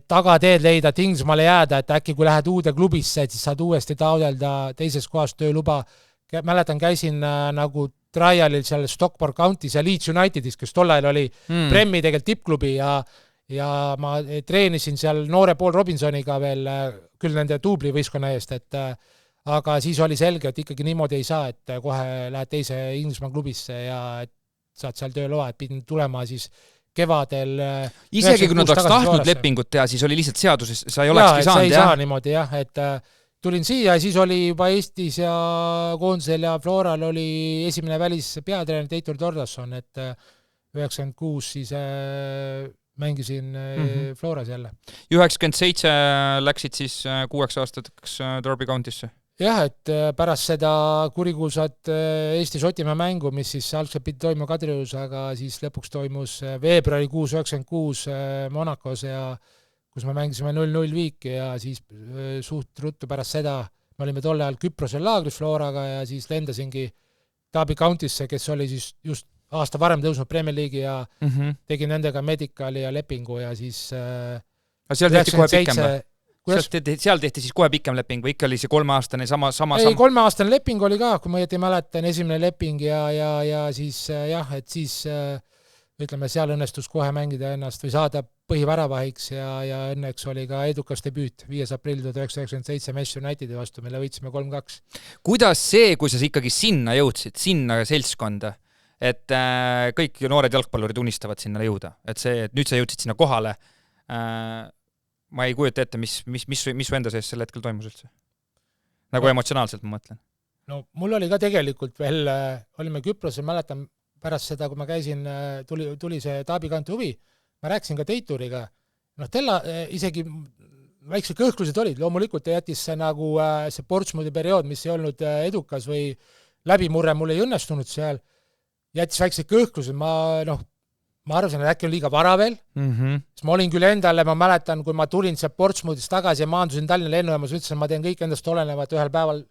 tagateed leida, et Inglismaale jääda, et äkki kui lähed uude klubisse, et siis saad uuesti taodelda teises kohas tööluba. Mäletan, käisin nagu trialil seal Stockport County's ja Leeds Unitedis, kes tol ajal oli Premi tegelikult tippklubi ja ma treenisin seal noore Paul Robinsoniga veel küll nende duubli võistkonna eest, et aga siis oli selge, et ikkagi niimoodi ei saa, et kohe lähed teise Inglismaa klubisse ja et saad seal tööloa, et pidin tulema siis kevadel. Isegi kui nad oleks tahtnud lepingut teha, siis oli lihtsalt seaduses, sa ei olekski saanud. Sa ei saa niimoodi, jah, et tulin siia ja siis oli juba Eestis ja Koondisel ja Floral oli esimene välis peatreener Teitur Tordasson, et 96 siis mängisin Floras jälle. 97 läksid siis 6 aastateks Derby County'sse? Jah, et pärast seda kurikuulsat Eesti-Šotimaa mängu, mis siis algselt pidi toimuma Kadriorus, aga siis lõpuks toimus veebruarikuus 96 Monacos ja kus me mängisime 0-0 viiki ja siis suht ruttu pärast seda me olime tolle ajal Küprosel laagris Floraga ja siis lendasingi Derby County'sse, kes oli siis just aasta varem tõusnud Premier League'i ja tegin nendega medicali ja lepingu ja siis seal tehti kohe pikem või? Seal tehti siis kohe pikem leping või ikka oli see 3-aastane sama? Ei, 3-aastane leping oli ka, kui ma õieti mäletan, esimene leping ja siis jah, et siis ütleme, seal õnnestus kohe mängida ennast või saada põhiväravahiks ja õnneks oli ka edukas debüüt 5. aprill 1997 Manchester Unitedi vastu, mille võitsime 3-2. Kuidas see, kui sa ikkagi sinna jõudsid, sinna seltskonda, et kõik noored jalgpallurid unistavad sinna jõuda, et nüüd sa jõudsid sinna kohale, ma ei kujuta ette, mis su enda sees sel hetkel toimus üldse? Nagu emotsionaalselt ma mõtlen. No mul oli ka tegelikult veel, olime Küprosel, mäletan pärast seda, kui ma käisin, tuli see Derby County huvi, ma rääkisin ka Teituriga, Tella isegi väiksed kõhklused olid, loomulikult jättis see nagu see Portsmouthi periood, mis ei olnud edukas või läbimurre, mul ei õnnestunud seal jättis väikse kõhklused, ma arvasin, et äkki on liiga vara veel, siis ma olin küll endale, ma mäletan, kui ma tulin sealt Portsmouthist tagasi ja maandusin Tallinna lennujaamas, ütlesin, ma teen kõik endast olenevat ühel päeval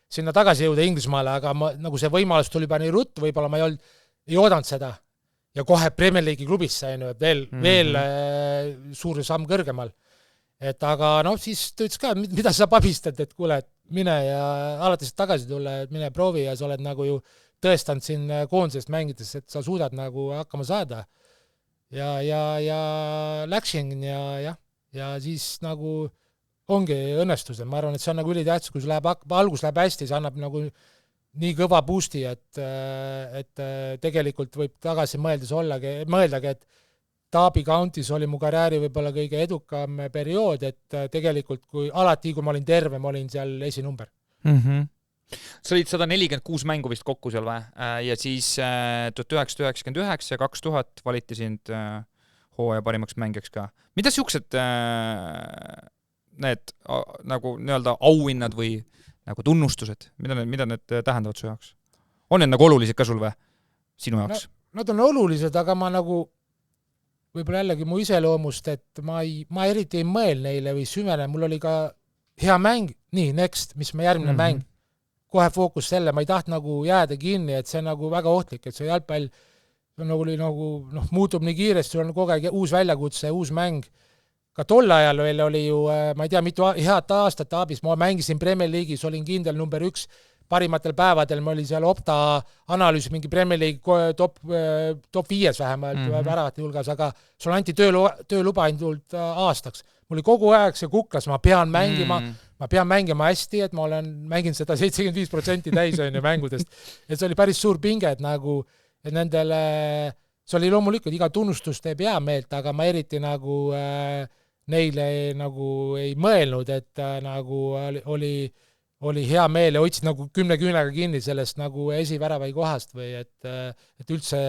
sinna tagasi jõuda Inglismaale, aga nagu see võimalus tuli juba nii ruttu, võib-olla ma ei oodanud seda. Ja kohe Premier League'i klubis sain veel suur samm kõrgemal. Et aga siis ta ütles ka, mida sa pabistad, et kuule, et mine ja alates tagasi tulla, et mine proovi ja sa oled nagu ju tõestanud siin koondisest mängides, et sa suudad nagu hakkama saada. Ja läksin ja siis nagu ongi õnnestus. Ma arvan, et see on nagu ülitähtis, kui algus läheb hästi, see annab nagu nii kõva boosti, et tegelikult võib tagasi mõeldagi, et Derby County's oli mu karjääri võib-olla kõige edukam periood, et tegelikult kui ma olin terve, ma olin seal esinumber. Sa olid 146 mängu vist kokku seal või? Ja siis 1999 ja 2000 valiti sind hooaja parimaks mängijaks ka. Mida siuksed need nagu nii-öelda auhinnad või nagu tunnustused, mida need tähendavad su jaoks? On need nagu olulised ka sul või sinu jaoks? Nad on olulised, aga ma nagu võib-olla jällegi mu iseloomust, et ma eriti ei mõel neile või süvene, mul oli ka hea mäng, nii, next, mis ma järgmine mäng, kohe fookus selle, ma ei taht nagu jääda kinni, et see on nagu väga ohtlik, et see jalgpall muutub nii kiiresti, sul on kogu aeg uus väljakutse, uus mäng. Ka tol ajal veel oli ju, ma ei tea, mitu head aastat Abis, ma mängisin Premier League'is, olin kindel number 1 parimatel päevadel, ma olin seal Opta analüüs mingi Premier League top 5 vähemalt väravate hulgas, aga sul anti tööluba ainult aastaks. Mul oli kogu aeg see kuklas, ma pean mängima hästi, et ma olen mänginud seda 75% täis on ju mängudest. Et see oli päris suur pinge, et nagu et nendele, see oli loomulikult, iga tunnustus teeb hea meelt, aga ma eriti nagu neile nagu ei mõelnud, et nagu oli hea meel ja hoidsid nagu 10 küünega kinni sellest nagu esivärava kohast või et üldse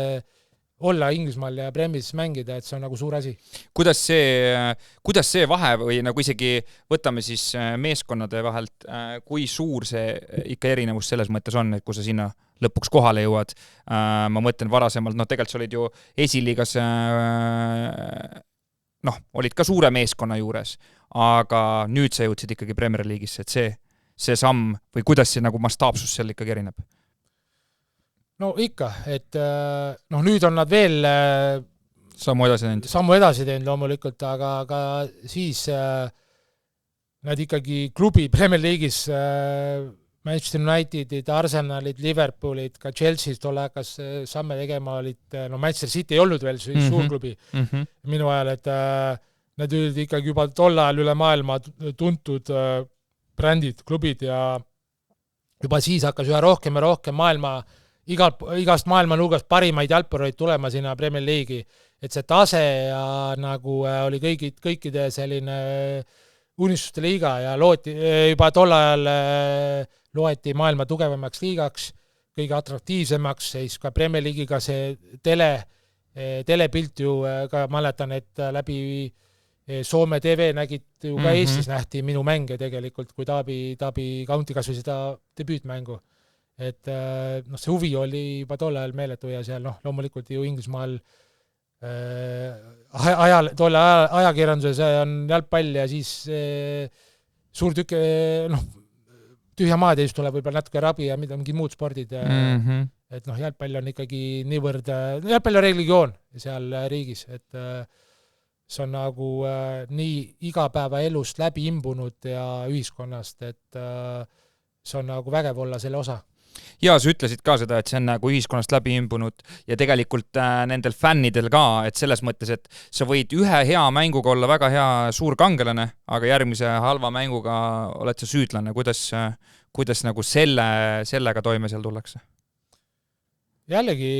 olla Inglismaal ja Premis mängida, et see on nagu suur asi. Kuidas see vahe või nagu isegi võtame siis meeskonnade vahelt, kui suur see ikka erinevus selles mõttes on, et kui sa sinna lõpuks kohale jõuad? Ma mõtlen varasemalt, tegelikult sa olid ju esiliigas, olid ka suure meeskonna juures, aga nüüd sa jõudsid ikkagi Premier League'isse, et see samm või kuidas see nagu mastaapsus seal ikkagi erineb? No ikka, et nüüd on nad veel sammu edasi teinud loomulikult, aga siis nad ikkagi klubi Premier League'is Manchester Unitedid, Arsenalid, Liverpoolid, ka Chelsea's tolle hakkas samme tegema, olid, Manchester City ei olnud veel suur klubi minu ajal, et nad olid ikkagi juba tol ajal üle maailma tuntud brändid, klubid ja juba siis hakkas üha rohkem ja rohkem igast maailma nurgast parimaid jalgpallureid tulema sinna Premier League'i, et see tase ja nagu oli kõikide selline unistuste liiga ja juba tol ajal loeti maailma tugevamaks liigaks, kõige atraktiivsemaks, siis ka Premier League'iga see telepilt ju ka mäletan, et läbi Soome TV nägid ju ka Eestis nähti minu mänge tegelikult, kui Derby County kasvõi seda debüütmängu. Et see huvi oli juba tol ajal meeletu ja seal loomulikult ju Inglismaal tolle ajakirjanduses on jalgpall ja siis suur tühja maad ja siis tuleb võib-olla natuke rabi ja mingi muud spordid. Et jalgpall on ikkagi niivõrd, jalgpall on religioon seal riigis, et see on nagu nii igapäeva elust läbi imbunud ja ühiskonnast, et see on nagu vägev olla selle osa. Ja sa ütlesid ka seda, et see on nagu ühiskonnast läbi imbunud ja tegelikult nendel fännidel ka, et selles mõttes, et sa võid ühe hea mänguga olla väga hea suur kangelane, aga järgmise halva mänguga oled sa süüdlane. Kuidas nagu sellega toime seal tullakse? Jällegi,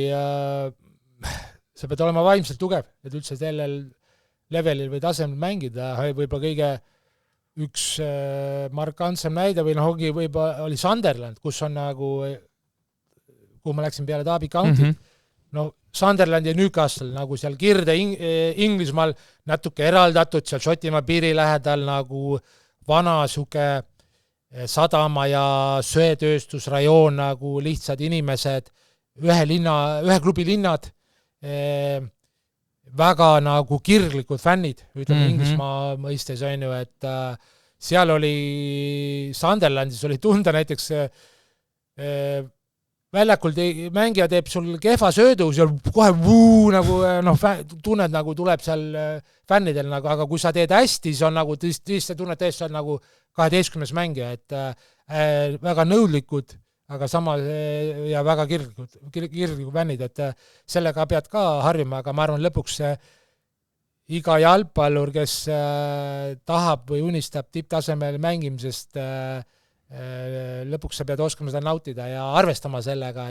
sa pead olema vaimselt tugev, et üldse sellel levelil või tasemel mängida, võib-olla kõige üks markantsem näide või oli Sunderland, kus on nagu, kuhu ma läksin peale Derby County, Sunderland ja Newcastle nagu seal Kirde Inglismaal natuke eraldatud, seal Šotimaa piiri lähedal nagu vana suke sadama ja söetööstusrajoon, nagu lihtsad inimesed, ühe klubi linnad, väga nagu kirglikud fännid, ütleme Inglismaa mõistes on ju, et seal oli Sunderlandis oli tunda näiteks väljakul mängija teeb sul kehva söödu, seal kohe nagu tunned nagu tuleb seal fännidel, nagu, aga kui sa teed hästi, siis on nagu tõesti tunned täiesti on nagu 12 mängija, et väga nõudlikud, aga sama ja väga kirglikud fännid, et sellega pead ka harjuma, aga ma arvan lõpuks iga jalgpallur, kes tahab või unistab tipptasemel mängimisest, lõpuks sa pead oskama seda nautida ja arvestama sellega,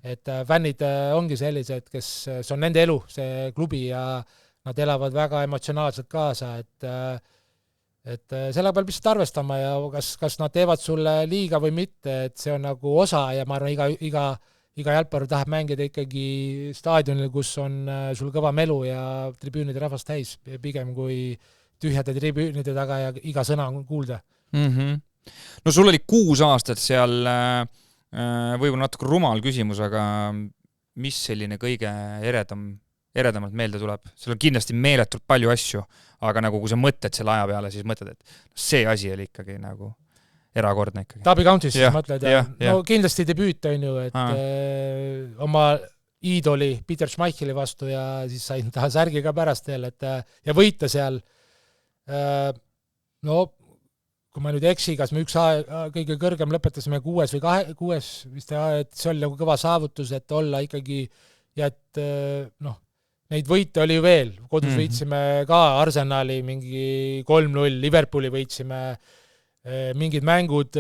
et fännid ongi sellised, kes see on nende elu, see klubi ja nad elavad väga emotsionaalselt kaasa, et selle peal lihtsalt arvestama ja kas nad teevad sulle liiga või mitte, et see on nagu osa ja ma arvan, iga jalgpallur tahab mängida ikkagi staadionil, kus on sul kõva melu ja tribüünide rahvast täis, pigem kui tühjade tribüünide taga ja iga sõna on kuulda. No sul oli 6 aastat seal, võib-olla natuke rumal küsimus, aga mis selline kõige eredamalt meelde tuleb? Seal on kindlasti meeletult palju asju, aga nagu kui sa mõtled selle aja peale, siis mõtled, et see asi oli ikkagi nagu erakordne ikkagi. Derby County's siis mõtled, no kindlasti debüüt on ju, et oma iidoli Peter Schmeicheli vastu ja siis sain taha särgi ka pärast veel, et ja võita seal, no kui ma nüüd eksi, kas me üks kõige kõrgem lõpetasime 6 või 6, vist, et see oli nagu kõva saavutus, et olla ikkagi ja et neid võite oli ju veel, kodus võitsime ka Arsenali mingi 3-0, Liverpooli võitsime, mingid mängud,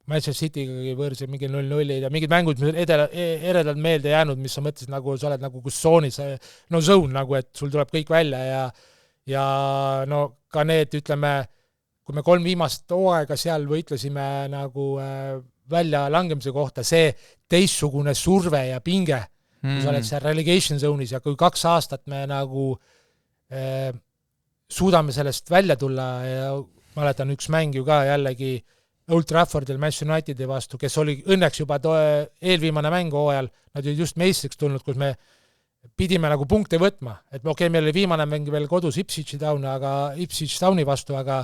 Manchester City'ga võõrsid mingi 0-0 ja mingid mängud eredalt meelde jäänud, mis sa mõtlesid nagu, sa oled nagu kus zoonis, no zone nagu, et sul tuleb kõik välja ja no ka need, ütleme, kui me 3 viimast hooaega seal võitlesime nagu välja langemise kohta, see teistsugune surve ja pinge, kui sa oled seal relegation zone'is ja kui 2 aastat me nagu suudame sellest välja tulla ja mäletan üks mäng ju ka jällegi Old Traffordil Manchester Unitedi vastu, kes oli õnneks juba eelviimane mäng hooajal, nad olid just meistriks tulnud, kus me pidime nagu punkte võtma, et okei, meil oli viimane mäng veel kodus Ipswich Towni vastu, aga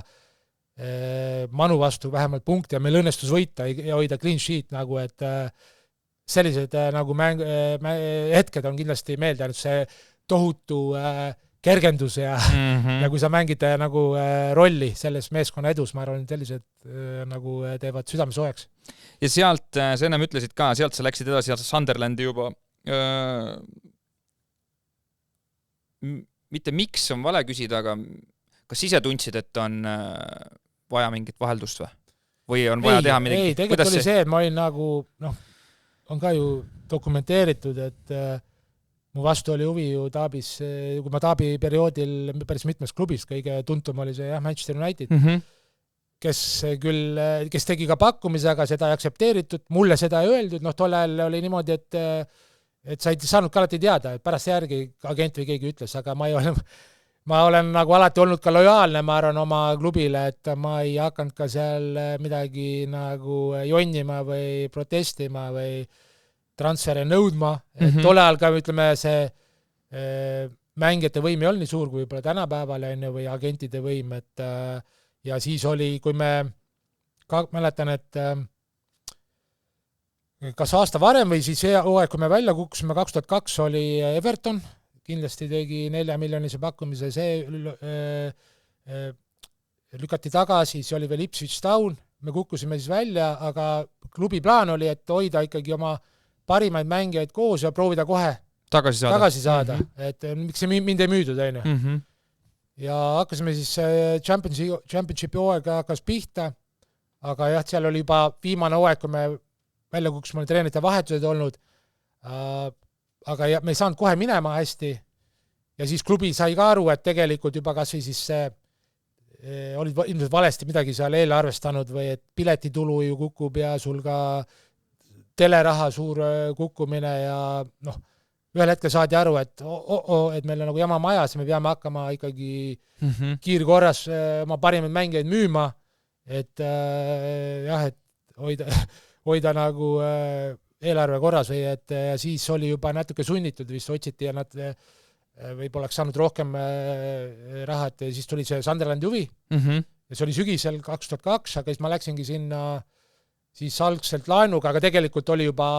Manu vastu vähemalt punkt ja meil õnnestus võita ja hoida clean sheet nagu, et sellised nagu hetked on kindlasti meelde, see tohutu kergendus ja kui sa mängid nagu rolli selles meeskonna edus, ma arvan, et sellised nagu teevad südame soojaks. Ja sealt, sa ennem ütlesid ka, sealt sa läksid edasi Sunderlandi juba mitte miks on vale küsida, aga kas ise tundsid, et on vaja mingit vaheldust või? Või on vaja teha midagi? Ei, tegelikult oli see, et ma olin nagu, on ka ju dokumenteeritud, et mu vastu oli huvi ju Taabis, kui ma Taabi perioodil päris mitmes klubis, kõige tuntum oli see Manchester United, kes tegi ka pakkumise, aga seda ei aktsepteeritud, mulle seda ei öeldud, tol ajal oli niimoodi, et sa ei saanud ka alati teada, et pärast järgi agent või keegi ütles, aga ma olen nagu alati olnud ka lojaalne, ma arvan, oma klubile, et ma ei hakanud ka seal midagi nagu jonnima või protestima või transferi nõudma, et tol ajal ka, ütleme, see mängijate võim ei olnud nii suur kui võib-olla tänapäeval või agentide võim, et ja siis oli, kui me mäletan, et kas aasta varem või siis see hooaeg, kui me välja kukkusime, 2002 oli Everton, kindlasti tegi 4 miljonise pakkumise, see lükati tagasi, siis oli veel Ipswich Town, me kukkusime siis välja, aga klubi plaan oli, et hoida ikkagi oma parimaid mängijaid koos ja proovida kohe tagasi saada. Et miks see mind ei müüdud, on ju. Ja hakkasime siis Championshipi hooaeg hakkas pihta, aga jah, seal oli juba viimane hooaeg, kui me välja kuks mul treenite vahetused olnud, aga me ei saanud kohe minema hästi ja siis klubi sai ka aru, et tegelikult juba kas või siis olid ilmselt valesti midagi seal eelarvestanud või et piletitulu ju kukub ja sul ka teleraha suur kukkumine ja ühel hetkel saadi aru, et et meil on nagu jama majas ja me peame hakkama ikkagi kiirkorras oma parimaid mängijaid müüma, et jah, et hoida nagu eelarve korras või et siis oli juba natuke sunnitud vist otsiti ja nad võib-olla oleks saanud rohkem raha, et siis tuli see Sunderlandi huvi ja see oli sügisel 2002, aga siis ma läksingi sinna siis algselt laenuga, aga tegelikult oli juba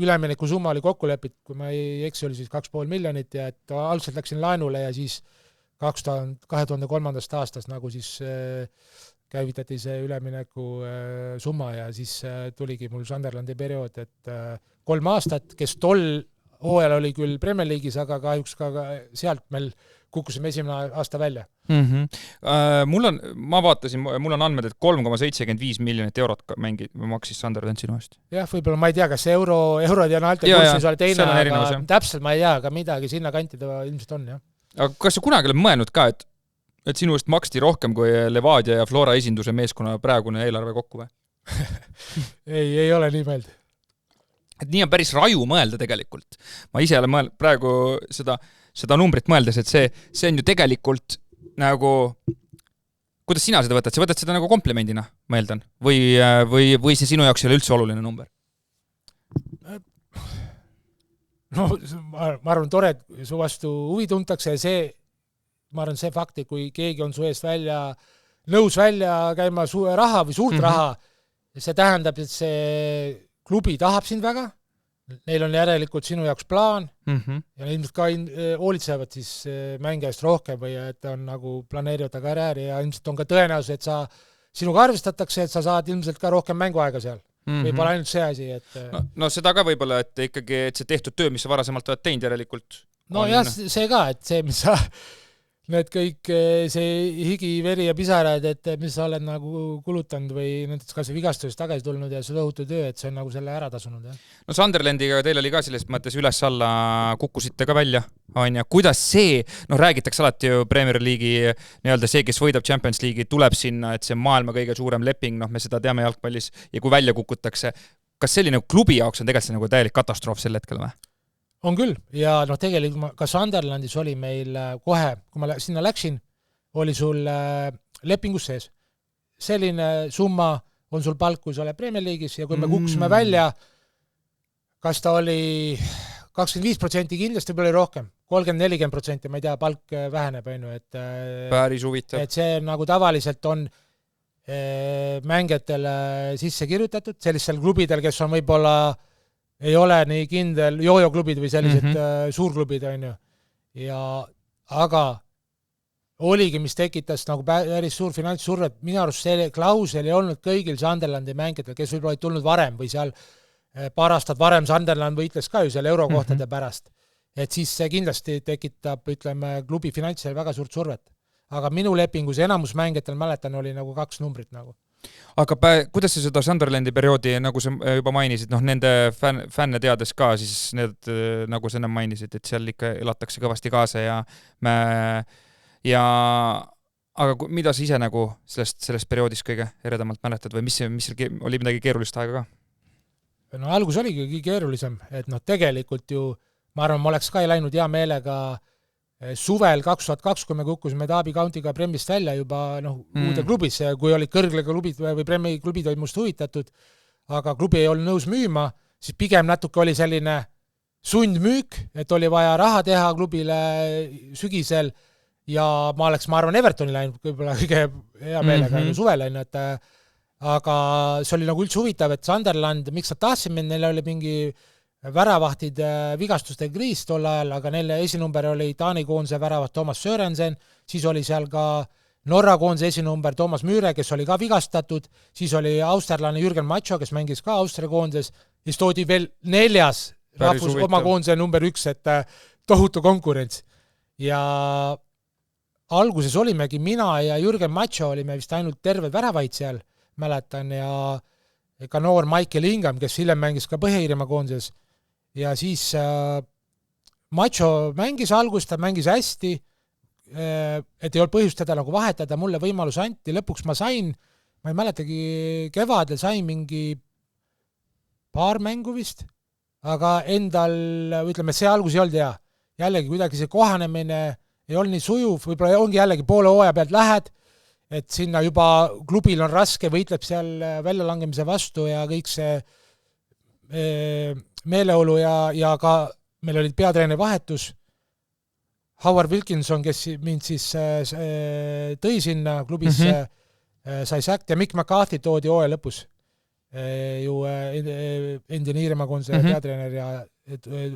ülemineku summa oli kokku lepitud, kui ma ei eksi, oli siis 2,5 miljonit ja et algselt läksin laenule ja siis 2003. aastast nagu siis käivitati see ülemineku summa ja siis tuligi mul Sunderlandi periood, et 3 aastat, kes tol hooajal oli küll Premier League'is, aga kahjuks ka sealt meil kukkusime esimene aasta välja. Ma vaatasin, mul on andmed, et 3,75 miljonit eurot maksis Sunderland sinu eest. Jah, võib-olla ma ei tea, kas eurod ja naelte kursis oli teine, aga täpselt ma ei tea, aga midagi sinna kantida ilmselt on, jah. Aga kas sa kunagi oled mõelnud ka, et sinu eest maksti rohkem kui Levadia ja Flora esinduse meeskonna praegune eelarve kokku või? ei ole nii mõelda. Et nii on päris raju mõelda tegelikult. Ma ise olen praegu seda numbrit mõeldes, et see on ju tegelikult nagu, kuidas sina seda võtad? Sa võtad seda nagu komplimendina, ma eeldan? Või see sinu jaoks ei ole üldse oluline number? No, ma arvan, tore, et su vastu huvi tuntakse ja ma arvan, see fakti, kui keegi on su eest nõus välja käima raha või suurt raha, see tähendab, et see klubi tahab sind väga, neil on järelikult sinu jaoks plaan ja ilmselt ka hoolitsevad siis mängijast rohkem või et on nagu planeerivad karjääri ja ilmselt on ka tõenäosus, et sinuga arvestatakse, et sa saad ilmselt ka rohkem mänguaega seal. Võib-olla ainult see asi, et... No seda ka võib-olla, et ikkagi et see tehtud töö, mis sa varasemalt oled teinud järelikult... No jah, see ka, et see, mis sa... Need kõik, see higi, veri ja pisarad, et mis sa oled nagu kulutanud või näiteks kas vigastusest tagasi tulnud ja see tohutu töö, et see on nagu selle ära tasunud. Ja? No Sunderlandiga teil oli ka selles mõttes üles-alla kukkusite ka välja, on ja kuidas see, räägitakse alati ju Premier League'i nii-öelda see, kes võidab Champions League'i, tuleb sinna, et see maailma kõige suurem leping, me seda teame jalgpallis ja kui välja kukutakse, kas selline klubi jaoks on tegelikult nagu täielik katastroof sel hetkel või? On küll ja tegelikult ka Sunderlandis oli meil kohe, kui ma sinna läksin, oli sul lepingus sees. Selline summa on sul palk, kui sa oled Premier League'is ja kui me kukkusime välja, kas ta oli 25% kindlasti oli rohkem, 30-40%, ma ei tea, palk väheneb, et päris huvitav. Et see nagu tavaliselt on mängijatele sisse kirjutatud, sellistel klubidel, kes on võib-olla ei ole nii kindel joojoklubid või sellised suurklubid, on ju. Aga oligi, mis tekitas nagu päris suur finantssurvet. Minu arust see klausel ei olnud kõigil Sunderlandi mängijatel, kes võib-olla ei tulnud varem või seal paar aastat varem Sunderland võitles ka ju seal eurokohtade pärast. Et siis see kindlasti tekitab, ütleme, klubi finantsile väga suurt survet. Aga minu lepingus enamus mängijatel mäletan oli nagu 2 numbrit nagu. Aga kuidas sa seda Sunderlandi perioodi, nagu sa juba mainisid, nende fänne teades ka, siis need, nagu sa enam mainisid, et seal ikka elatakse kõvasti kaasa aga mida sa ise nagu sellest perioodist kõige eredamalt mäletad või mis oli midagi keerulist aega ka? No algus oligi kõige keerulisem, et tegelikult ju, ma arvan, ma oleks ka läinud hea meelega suvel 2002, kui me kukkusime Derby County'ga Premist välja juba uude klubisse, kui olid kõrglega klubid või Premi klubid olid must huvitatud, aga klubi ei olnud nõus müüma, siis pigem natuke oli selline sundmüük, et oli vaja raha teha klubile sügisel ja ma arvan, Evertoni läinud võib-olla kõige hea meelega suvel, aga see oli nagu üldse huvitav, et Sunderland, miks nad tahtsid mind, neil oli mingi väravahtid vigastuste kriis tol ajal, aga neile esinumber oli Taani koondise väravat Thomas Sørensen, siis oli seal ka Norra koondise esinumber Toomas Müüre, kes oli ka vigastatud, siis oli austerlane Jürgen Macho, kes mängis ka Austria koondises, siis toodi veel 4. rahvus oma koondise number 1, et tohutu konkurents. Ja alguses olimegi mina ja Jürgen Macho olime vist ainult terved väravaid seal, mäletan, ja ka noor Michael Ingham, kes hiljem mängis ka Põhja-Iirimaa koondises. Ja siis Macho mängis algust, ta mängis hästi, et ei olnud põhjust teda nagu vahetada, mulle võimalus anti, lõpuks ma sain, ma ei mäletagi, kevadel sain mingi paar mängu vist, aga endal, ütleme, see algus ei olnud hea. Jällegi kuidagi see kohanemine ei olnud nii sujuv, võib-olla ongi jällegi poole hooaja pealt lähed, et sinna juba klubil on raske, võitleb seal väljalangemise vastu ja kõik see meeleolu ja ka meil oli peatreeneri vahetus, Howard Wilkinson, kes mind siis tõi sinna klubisse, sai säkt ja Mick McCarthy toodi hooaja lõpus. Ju endine Iirimaa koondise peatreener ja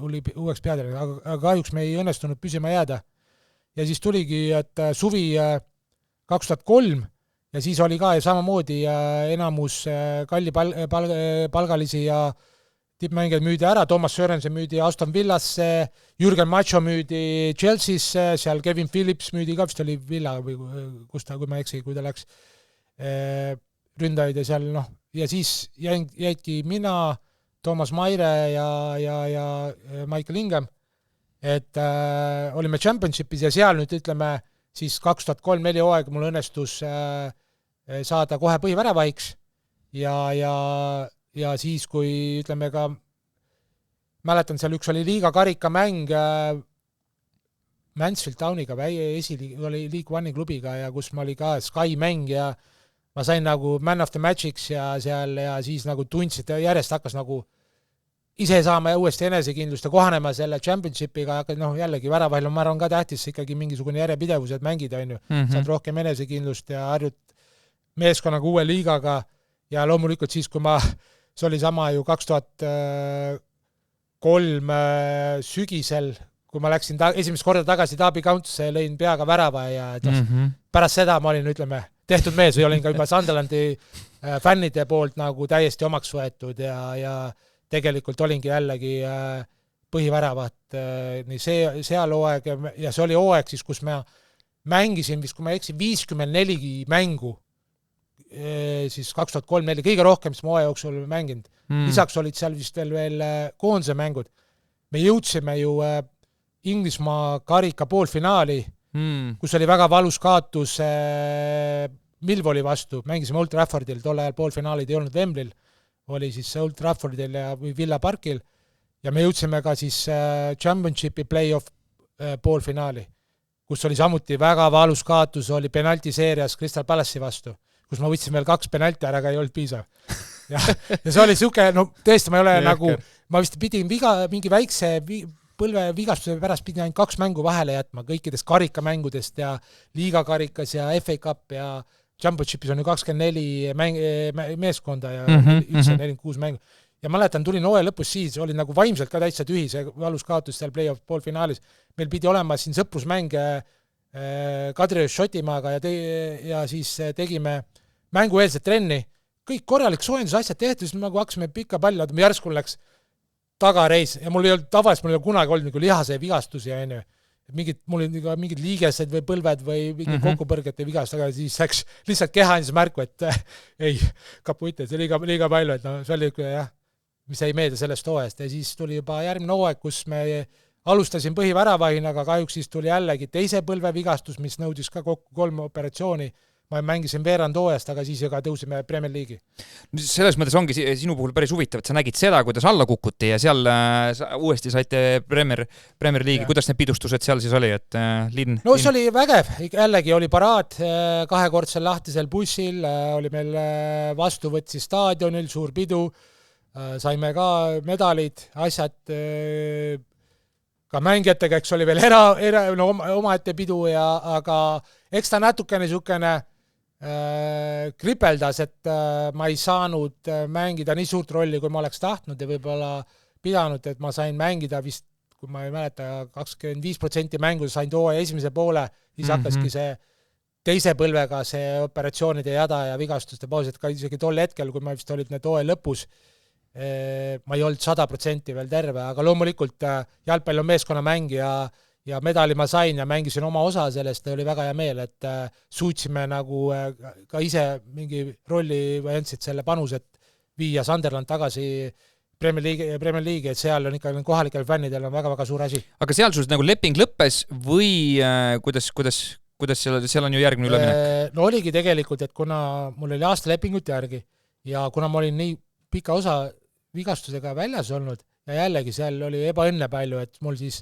oli uueks peatreener, aga kahjuks me ei õnnestunud püsima jääda. Ja siis tuligi, et suvi 2003 ja siis oli ka samamoodi enamus kalli palgalisi ja tippmängijad müüdi ära, Thomas Sørensen müüdi Aston Villasse, Jürgen Macho müüdi Chelseasse, seal Kevin Phillips müüdi ka, vist oli Villa või kus ta, kui ma eksi, kui ta läks ründajaid ja seal, ja siis jäidki mina, Toomas Maire ja Michael Ingham, et olime championshipis ja seal nüüd ütleme siis 2003-4 hooaeg mul õnnestus saada kohe põhiväravahiks ja siis, kui ütleme ka, mäletan seal üks oli liiga karikamäng Mansfield Towniga, oli League One'i klubiga ja kus ma oli ka Sky mäng ja ma sain nagu man of the match'iks ja seal ja siis nagu tundsid, järjest hakkas nagu ise saama uuesti enesekindlust ja kohanema selle championshipiga, aga jällegi väravahil on, ma arvan ka tähtis ikkagi mingisugune järjepidevus, et mängida, saad rohkem enesekindlust ja harjut meeskonnaga uue liigaga ja loomulikult siis, kui see oli sama ju 2003 sügisel, kui ma läksin esimest korda tagasi Derby County'sse ja lõin peaga värava ja pärast seda ma olin, ütleme, tehtud mees või olin ka juba Sunderlandi fännide poolt nagu täiesti omaks võetud ja tegelikult olingi jällegi põhiväravat nii seal hooaeg ja see oli hooaeg siis, kus ma mängisin, kui ma eksin, 54 mängu siis 2003-4 kõige rohkem, mis ma hooaja jooksul mänginud. Lisaks olid seal vist veel koondise mängud. Me jõudsime ju Inglismaa karika poolfinaali, kus oli väga valus kaotus Millwalli vastu. Mängisime Old Traffordil, tol ajal poolfinaalid ei olnud Wembley'l, oli siis Old Traffordil ja Villa Parkil ja me jõudsime ka siis Championshipi play-off poolfinaali, kus oli samuti väga valus kaotus, oli penaltiseerias Crystal Palace'i vastu, kus ma võtsin veel 2 penalti ära, aga ei olnud piisav. Ja see oli siuke, tõesti ma ei ole nagu, ma vist pidin mingi väikse põlvevigastuse pärast pidin ainult 2 mängu vahele jätma kõikidest karikamängudest ja liigakarikas ja FA Cup ja Championshipis on ju 24 meeskonda ja üldse 46 mängu. Ja mäletan, tulin hooaja lõpus siis, oli nagu vaimselt ka täitsa tühi, see valus kaotus seal play-off poolfinaalis. Meil pidi olema siin sõprusmäng Kadriorus Šotimaaga ja siis tegime mängueelset trenni. Kõik korralik soojendus asjad tehtud, siis nagu hakkasime pikka palli, me järsku läks tagareis ja mul ei olnud tavaliselt, mul ei olnud kunagi olnud nagu lihase vigastusi ja mul olid mingid liigesed või põlved või mingi kokkupõrgete vigast, aga siis läks lihtsalt keha andis märku, et ei, kapuite, see liiga palju, et see oli jah, mis ei meelda sellest hooajast ja siis tuli juba järgmine hooaeg, kus me alustasin põhiväravahin, aga kahjuks siis tuli jällegi teise põlve vigastus, mis nõudis ka kokku 3 operatsiooni. Ma mängisin veerand hooajast, aga siis ka tõusime Premier League'i. Selles mõttes ongi sinu puhul päris huvitav, et sa nägid seda, kuidas alla kukuti ja seal uuesti saite Premier League'i. Kuidas need pidustused seal siis oli? Et, see oli vägev. Jällegi oli paraad 2-kordsel lahtisel bussil, oli meil vastuvõtsi staadionil, suur pidu, saime ka medalid, asjad ka mängijatega, eks oli veel omaette pidu, aga eks ta natukene niisugune kripeldas, et ma ei saanud mängida nii suurt rolli, kui ma oleks tahtnud ja võib-olla pidanud, et ma sain mängida vist, kui ma ei mäleta, 25% mängu sain hooaja esimese poole, siis hakkaski see teise põlvega see operatsioonide jada ja vigastuste paus, et ka isegi tol hetkel, kui ma vist olid need hooaja lõpus, ma ei olnud 100% veel terve, aga loomulikult jalgpall on meeskonnamäng ja medali ma sain ja mängisin oma osa sellest, oli väga hea meel, et suutsime nagu ka ise mingi rolli või andsid selle panus, et viia Sunderland tagasi Premier League, et seal on ikka kohalikel fännidel on väga-väga suur asi. Aga seal sul nagu leping lõppes või kuidas seal on ju järgmine üleminek? No oligi tegelikult, et kuna mul oli aasta lepingut järgi ja kuna ma olin nii pika osa vigastusega väljas olnud ja jällegi seal oli ebaõnne palju, et mul siis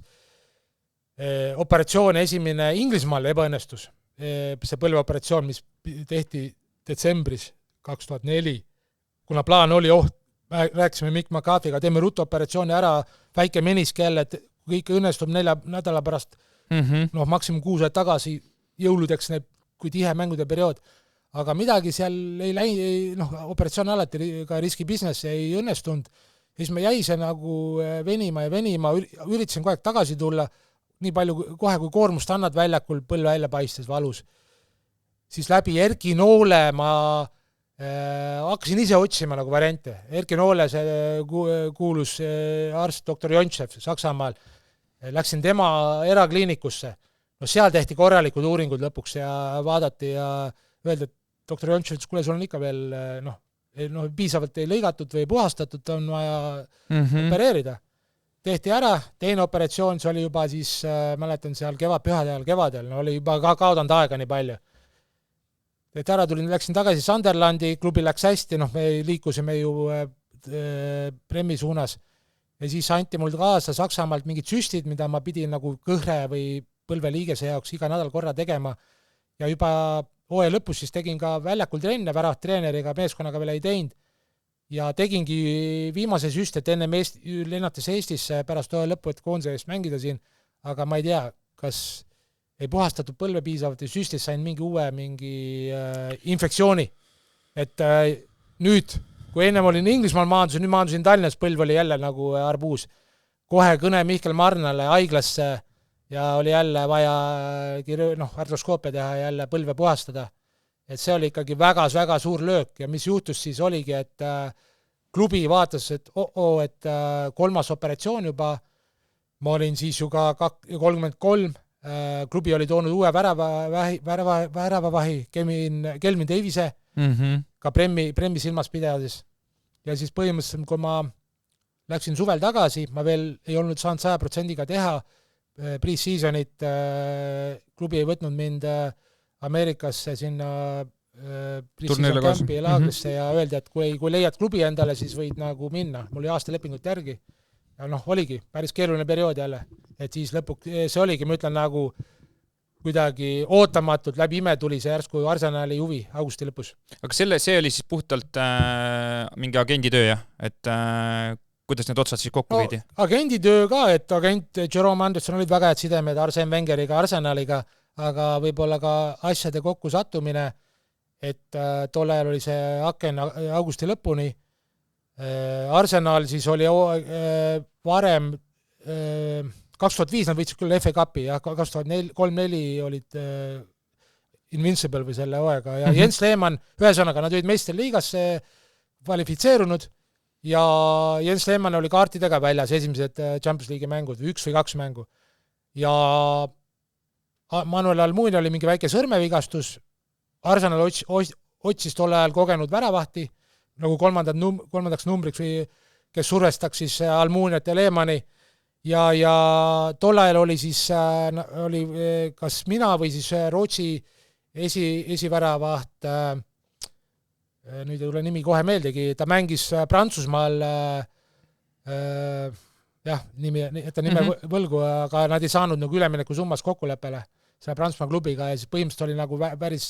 operatsioon esimene Inglismaal ebaõnnestus. see põlveoperatsioon, mis tehti detsembris 2004, kuna plaan oli, rääkisime Mick McCarthy'ga, teeme rutoperatsiooni ära, väike menisk jälle, et kõik õnnestub 4 nädala pärast, maksimum 6 aeg tagasi, jõuludeks need, kui tihe mängude periood, aga midagi seal ei läinud, operatsioon alati ka riski business ei õnnestunud, siis me jäi see nagu venima, üritasin kogu aeg tagasi tulla, nii palju kohe, kui koormust annad väljakul, põlve välja paistes valus. Siis läbi Erki Noole ma hakkasin ise otsima nagu variante. Erki Noole, see kuulus arst Dr. Jontšev Saksamaal, läksin tema erakliinikusse. No seal tehti korralikud uuringud lõpuks ja vaadati ja öeldi, et Dr. Jontšev ütles, kuule, sul on ikka veel piisavalt ei lõigatud või puhastatud, on vaja opereerida. Tehti ära, teine operatsioon, see oli juba siis, mäletan seal kevadel, oli juba ka kaodanud aega nii palju. Et ära läksin tagasi Sunderlandi, klubi läks hästi, me liikusime ju Premi suunas ja siis anti mul kaasa Saksamaalt mingid süstid, mida ma pidin nagu kõhre või põlveliigese jaoks iga nädal korra tegema ja juba hooaja lõpus siis tegin ka väljakul trenne, treeneriga, meeskonnaga veel ei teinud ja tegingi viimase süst, et enne lennates Eestisse pärast hooaja lõppu, et koondise eest mängida siin, aga ma ei tea, kas ei puhastatud põlve piisavalt ja süstis sain mingi infektsiooni. Et nüüd, kui ennem olin Inglismaal maandusin, nüüd maandusin Tallinnas, põlv oli jälle nagu arbuus. Kohe kõne Mihkel Marnale haiglasse ja oli jälle vaja artroskoopia teha ja jälle põlve puhastada. Et see oli ikkagi väga suur löök ja mis juhtus siis oligi, et klubi vaatas, et et 3. operatsioon juba, ma olin siis ju ka 33, klubi oli toonud uue väravavahi Kelvin Davise, ka Premi silmas pidades. Ja siis põhimõtteliselt, kui ma läksin suvel tagasi, ma veel ei olnud saanud 100% teha pre-seasonit, klubi ei võtnud mind Ameerikasse sinna pre-season campi laagrisse ja öeldi, et kui leiad klubi endale, siis võid nagu minna. Mul oli aastalepingut järgi ja oligi päris keeruline periood jälle, et siis lõpuks see oligi, ma ütlen nagu kuidagi ootamatult läbi ime tuli see järsku Arsenali huvi augusti lõpus. Aga see oli siis puhtalt mingi agenditöö, jah? Et kuidas need otsad siis kokku viidi? Agenditöö ka, et agent Jerome Anderson olid väga head sidemed Arsene Wengeriga, Arsenaliga, aga võib-olla ka asjade kokku sattumine, et tol ajal oli see aken augusti lõpuni. Arsenal siis oli varem 2005 nad võitsid küll FA Cupi ja 2003-4 olid Invincible või selle hooaega ja Jens Lehmann, ühesõnaga nad olid meisterliigasse kvalifitseerunud ja Jens Lehmann oli kaartidega väljas esimesed Champions League mängud, 1 või 2 mängu ja Manuel Almunia oli mingi väike sõrmevigastus, Arsenal otsis tol ajal kogenud väravahti nagu kolmandaks numbriks või kes survestaks siis Almuniat ja Lehmanni ja tol ajal oli siis oli kas mina või siis Rootsi esiväravaht, nüüd ei tule nimi kohe meeldegi, ta mängis Prantsusmaal nime võlgu, aga nad ei saanud nagu ülemineku summas kokkuleppele selle Prantsusmaa klubiga ja siis põhimõtteliselt oli nagu päris,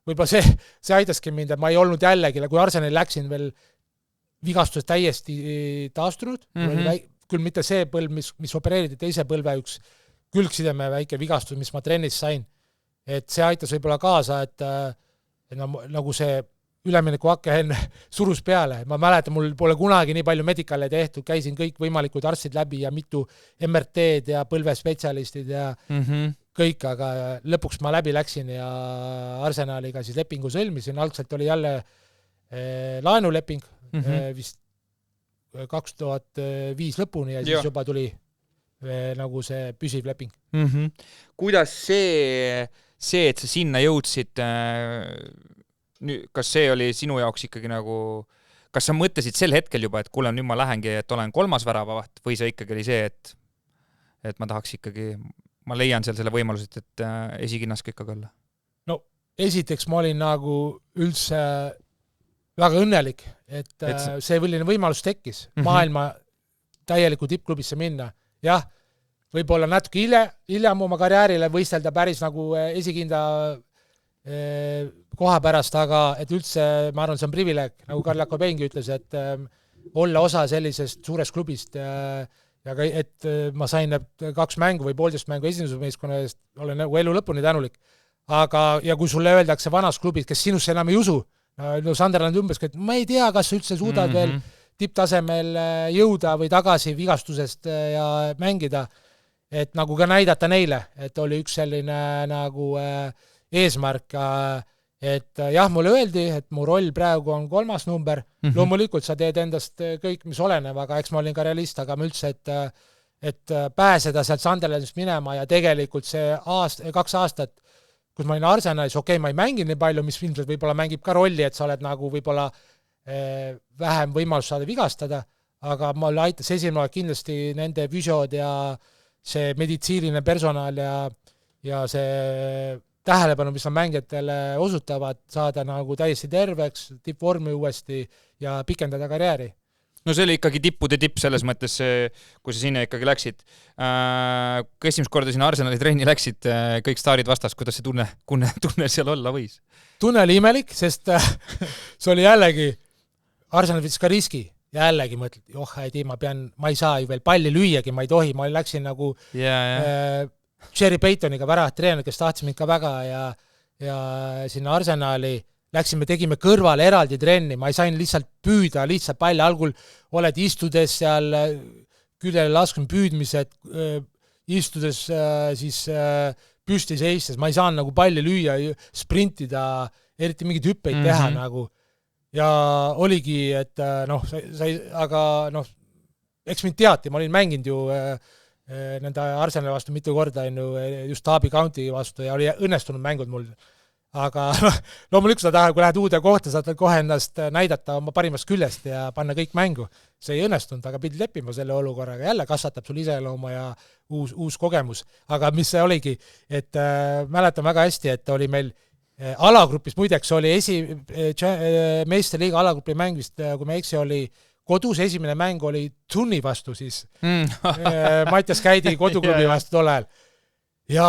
võib-olla see aitaski mind, et ma ei olnud jällegi, kui Arsenali läksin veel vigastus täiesti taastunud, küll mitte see põlv, mis opereeriti teise põlve üks külgsideme väike vigastus, mis ma trennis sain. Et see aitas võib-olla kaasa, et nagu see ülemineku hakke enne surus peale. Ma mäletan, mul pole kunagi nii palju medikale tehtud, käisin kõik võimalikud arstid läbi ja mitu MRT-d ja põlvespetsialistid ja kõik, aga lõpuks ma läbi läksin ja Arsenaliga siis lepingu sõlmisin. Algselt oli jälle laenuleping, vist 2005 lõpuni ja siis juba tuli nagu see püsiv leping. Kuidas see, et sa sinna jõudsid, kas see oli sinu jaoks ikkagi nagu, kas sa mõtlesid sel hetkel juba, et kuule, nüüd ma lähengi, et olen 3. väravavaht või see ikkagi oli see, et ma tahaks ikkagi, ma leian seal selle võimalused, et esikinnas ka ikkagi olla? No esiteks ma olin nagu üldse väga õnnelik, et see võimalus tekkis maailma täieliku tippklubisse minna. Jah, võib-olla natuke hiljem oma karjäärile võistelda päris nagu esikinda koha pärast, aga et üldse, ma arvan, see on privileeg, nagu Karl Jakobeingi ütles, et olla osa sellisest suurest klubist ja ka, et ma sain 2 mängu või 1,5 mängu esindusmeeskonna eest, olen nagu elu lõpuni tänulik. Aga, ja kui sulle öeldakse vanas klubis, kes sinusse enam ei usu, no Sunderland ümbeski, et ma ei tea, kas sa üldse suudad veel tipptasemel jõuda või tagasi vigastusest ja mängida, et nagu ka näidata neile, et oli üks selline nagu eesmärk, et jah, mulle öeldi, et mu roll praegu on 3. number, loomulikult sa teed endast kõik, mis oleneb, aga eks ma olin ka realist, aga ma üldse, et pääseda sealt Sunderlandist minema ja tegelikult see 2 aastat, kus ma olin Arsenalis, ma ei mängi nii palju, mis ilmselt võib-olla mängib ka rolli, et sa oled nagu võib-olla vähem võimalus saada vigastada, aga mul aitas esimene kindlasti nende füsiod ja see meditsiiniline personal ja see tähelepanu, mis on mängijatele osutavad, saada nagu täiesti terveks, tippvormi uuesti ja pikendada karjääri. No see oli ikkagi tippude tipp selles mõttes, kui sa sinna ikkagi läksid. Kui esimest korda sinna Arsenali trenni läksid, kõik staarid vastas, kuidas see tunne seal olla võis? Tunne oli imelik, sest see oli jällegi, Arsenal võttis ka riski, jällegi mõtled, ma ei saa ju veel palli lüüagi, ma ei tohi, ma läksin nagu Jerry Paytoniga väravat treener, kes tahtis mind ka väga ja sinna Arsenali tegime kõrvale eraldi trenni, ma ei sain lihtsalt püüda, lihtsalt palli, algul oled istudes seal, küljele lasknud püüdmised, istudes siis püsti seistes, ma ei saanud nagu palli lüüa, sprintida, eriti mingeid hüppeid teha nagu. Ja oligi, et aga eks mind teati, ma olin mänginud ju nende Arsenali vastu mitu korda, just Derby County vastu ja oli õnnestunud mängud mul. Aga loomulikult sa tahad, kui lähed uude kohta, saad kohe ennast näidata oma parimast küljest ja panna kõik mängu. See ei õnnestunud, aga pidi leppima selle olukorraga. Jälle kasvatab sul iselooma ja uus kogemus. Aga mis see oligi, et mäletan väga hästi, et oli meil alagrupis, muideks oli meistriliiga alagrupi mäng vist, kui me eksi, oli kodus, esimene mäng oli Tunni vastu siis. Mattias Käidi koduklubi vastu tol ajal. Ja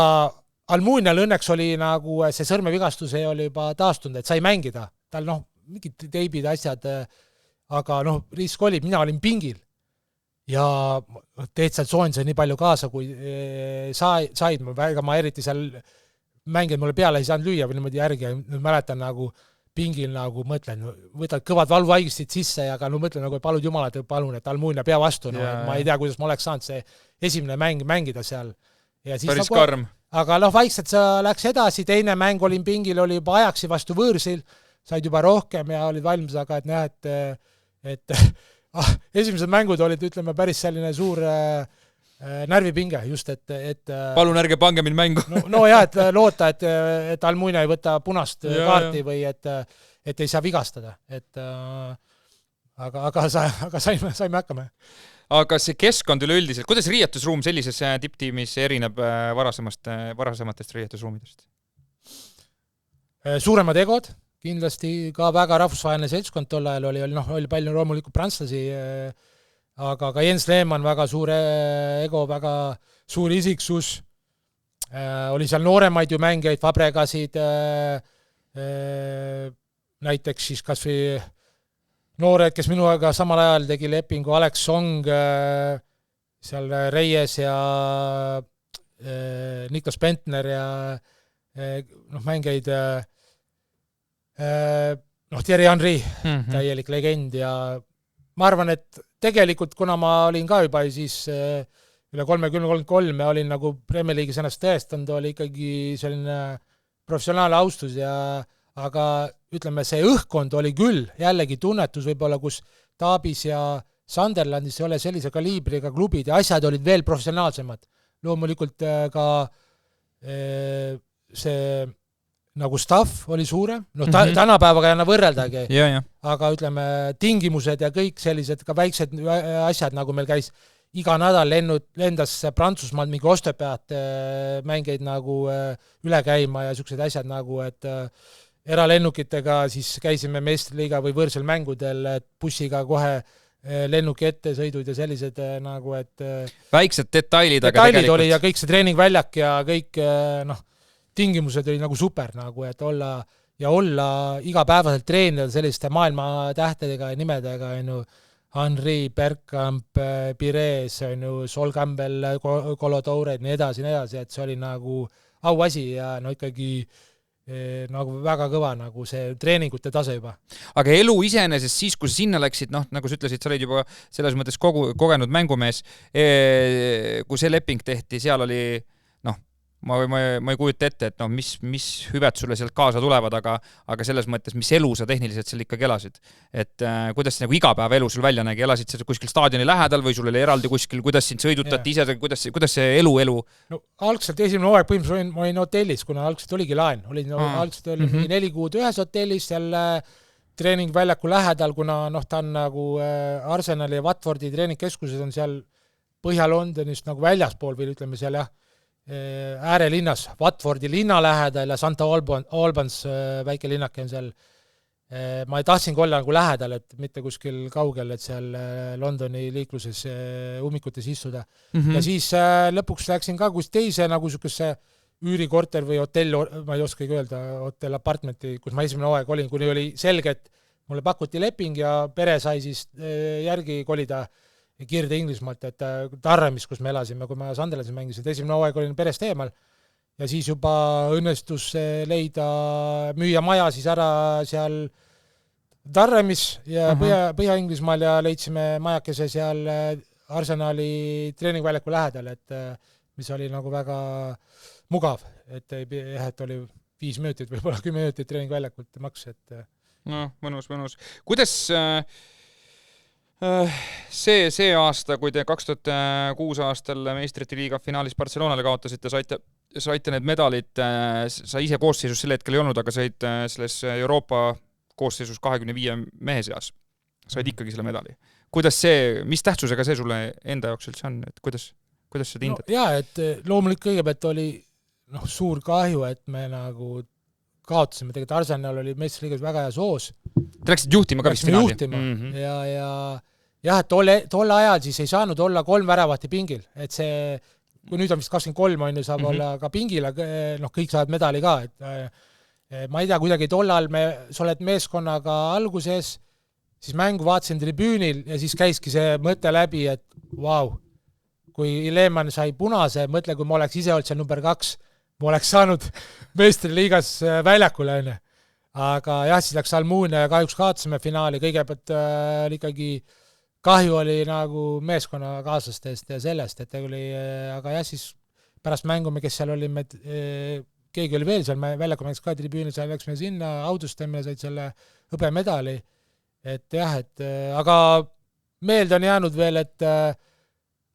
Almunial õnneks oli nagu see sõrmevigastus oli juba taastunud, et sai mängida. Tal mingid teibid, asjad, aga risk oli, mina olin pingil. Ja teed seal soonse nii palju kaasa, kui said, ma eriti seal mängid mulle peale ei saanud lüüa või niimoodi järgi, mäletan nagu pingil nagu mõtlen, võtad kõvad valuvaigistit sisse ja aga mõtlen nagu, et palud Jumalat, palun, et Almunia pea vastu, ma ei tea, kuidas ma oleks saanud see esimene mäng mängida seal. Ja siis päris karm. Aga vaikselt sa läks edasi, teine mäng olin pingil, oli juba Ajaxi vastu võõrsil, said juba rohkem ja olid valmis, aga et näed, et esimesed mängud olid, ütleme, päris selline suur närvipinge, just, et palun ärge pange mind mängu. no jah, et loota, et Almunia ei võta punast kaarti või et ei saa vigastada, et aga saime hakkama. Aga see keskkond üleüldiselt, kuidas riietusruum sellises tipptiimis erineb varasematest riietusruumidest? Suuremad egod, kindlasti ka väga rahvusvaheline seltskond tol ajal oli palju loomulikult prantslasi, aga ka Jens Lehmann, väga suur ego, väga suur isiksus, oli seal nooremaid ju mängijaid, Fabregasid, näiteks siis kas või noored, kes minuga samal ajal tegi lepingu, Alex Song, seal Reyes ja Niklas Bentner ja mängeid Thierry Henry, täielik legend ja ma arvan, et tegelikult, kuna ma olin ka juba siis üle 30-33 ja olin nagu Premier League'is ennast tõestanud, oli ikkagi selline professionaalne austus aga ütleme, see õhkkond oli küll jällegi tunnetus võib-olla, kus Taabis ja Sunderlandis ei ole sellise kaliibriga klubid ja asjad olid veel professionaalsemad. Loomulikult ka see nagu staff oli suurem, tänapäevaga ei anna võrreldagi, aga ütleme, tingimused ja kõik sellised ka väiksed asjad, nagu meil käis iga nädal lendas Prantsusmaalt mingi ostepead mängeid nagu üle käima ja sellised asjad nagu, et eralennukitega siis käisime meistriliiga või võõrsel mängudel, et bussiga kohe lennuki ette sõidud ja sellised nagu, et väiksed detailid, aga tegelikult oli ja kõik see treeningväljak ja kõik tingimused oli nagu super nagu, et olla igapäevaselt treenida selliste maailma tähtedega ja nimedega, Henri, Bergkamp, Pires, Sol Campbell, Colo Toure, nii edasi, et see oli nagu auasi ja no ikkagi nagu väga kõva nagu see treeningute tase juba. Aga elu iseenesest siis, kui sa sinna läksid, nagu sa ütlesid, sa olid juba selles mõttes kogenud mängumees, kui see leping tehti, seal oli, ma ei kujuta ette, et mis hüved sulle sealt kaasa tulevad, aga selles mõttes, mis elu sa tehniliselt seal ikkagi elasid. Et kuidas nagu igapäeva elu sul välja nägi, elasid sa kuskil staadioni lähedal või sul oli eraldi kuskil, kuidas sind sõidutati ise, kuidas see elu? No algselt esimene hooaeg põhimõtteliselt ma olin hotellis, kuna algselt oligi laen. Algselt oli 4 kuud ühes hotellis, seal treeningväljaku lähedal, kuna ta on nagu Arsenali ja Watfordi treeningkeskused on seal Põhja-Londonist nagu väljaspool või ütleme seal äärelinnas, Watfordi linna lähedal ja St Albans väike linnake on seal. Ma tahtsingi olla nagu lähedal, et mitte kuskil kaugel, et seal Londoni liikluses ummikutes istuda. Ja siis lõpuks läksin ka kus teise nagu sükesse üürikorter või hotell, ma ei oskagi öelda, hotell apartmenti, kus ma esimene hooaeg olin, kuni oli selge, et mulle pakuti leping ja pere sai siis järgi kolida Kirde Inglismaalt, et Tarremis, kus me elasime, kui ma Sunderlandis mängisin, esimene hooaeg olin perest eemal ja siis juba õnnestus leida, müüa maja siis ära seal Tarremis ja Põhja-Inglismaal ja leidsime majakese seal Arsenali treeningväljaku lähedal, et mis oli nagu väga mugav, et oli 5 minutit, võib-olla 10 minutit treeningväljakult maks, et mõnus. Kuidas see aasta, kui te 2006 aastal meistrite liiga finaalis Barcelonale kaotasite, saite need medalid, sa ise koosseisus sel hetkel ei olnud, aga said selles Euroopa koosseisus 25 mehe seas. Said ikkagi selle medali. Mis tähtsusega see sulle enda jaoks üldse on? Et kuidas sa hindad? Et loomulikult kõigepealt oli suur kahju, et me nagu kaotasime. Tegelikult Arsenal oli meistriliigas väga hea soos. Te läksid juhtima ka vist finaali? Ja tolle ajal siis ei saanud olla 3 väravati pingil. Et see, kui nüüd on vist 23, saab olla ka pingil, kõik saavad medali ka. Ma ei tea, kuidagi tollal sa oled meeskonnaga alguses, siis mängu vaatasin tribüünil ja siis käiski see mõte läbi, et vau, kui Lehmann sai punase, mõtle, kui ma oleks ise olnud seal number 2, ma oleks saanud meistriliigas väljakule. Aga jah, siis läks Almunia ja kahjuks kaotasime finaali, kõigepealt ikkagi kahju oli nagu meeskonnakaaslastest ja sellest, et aga jah, siis pärast mängume, kes seal olime, keegi oli veel seal väljaku mängiks ka tribüüni, läksime sinna, audustame, said selle hõbemedali, et jah, aga meelde on jäänud veel, et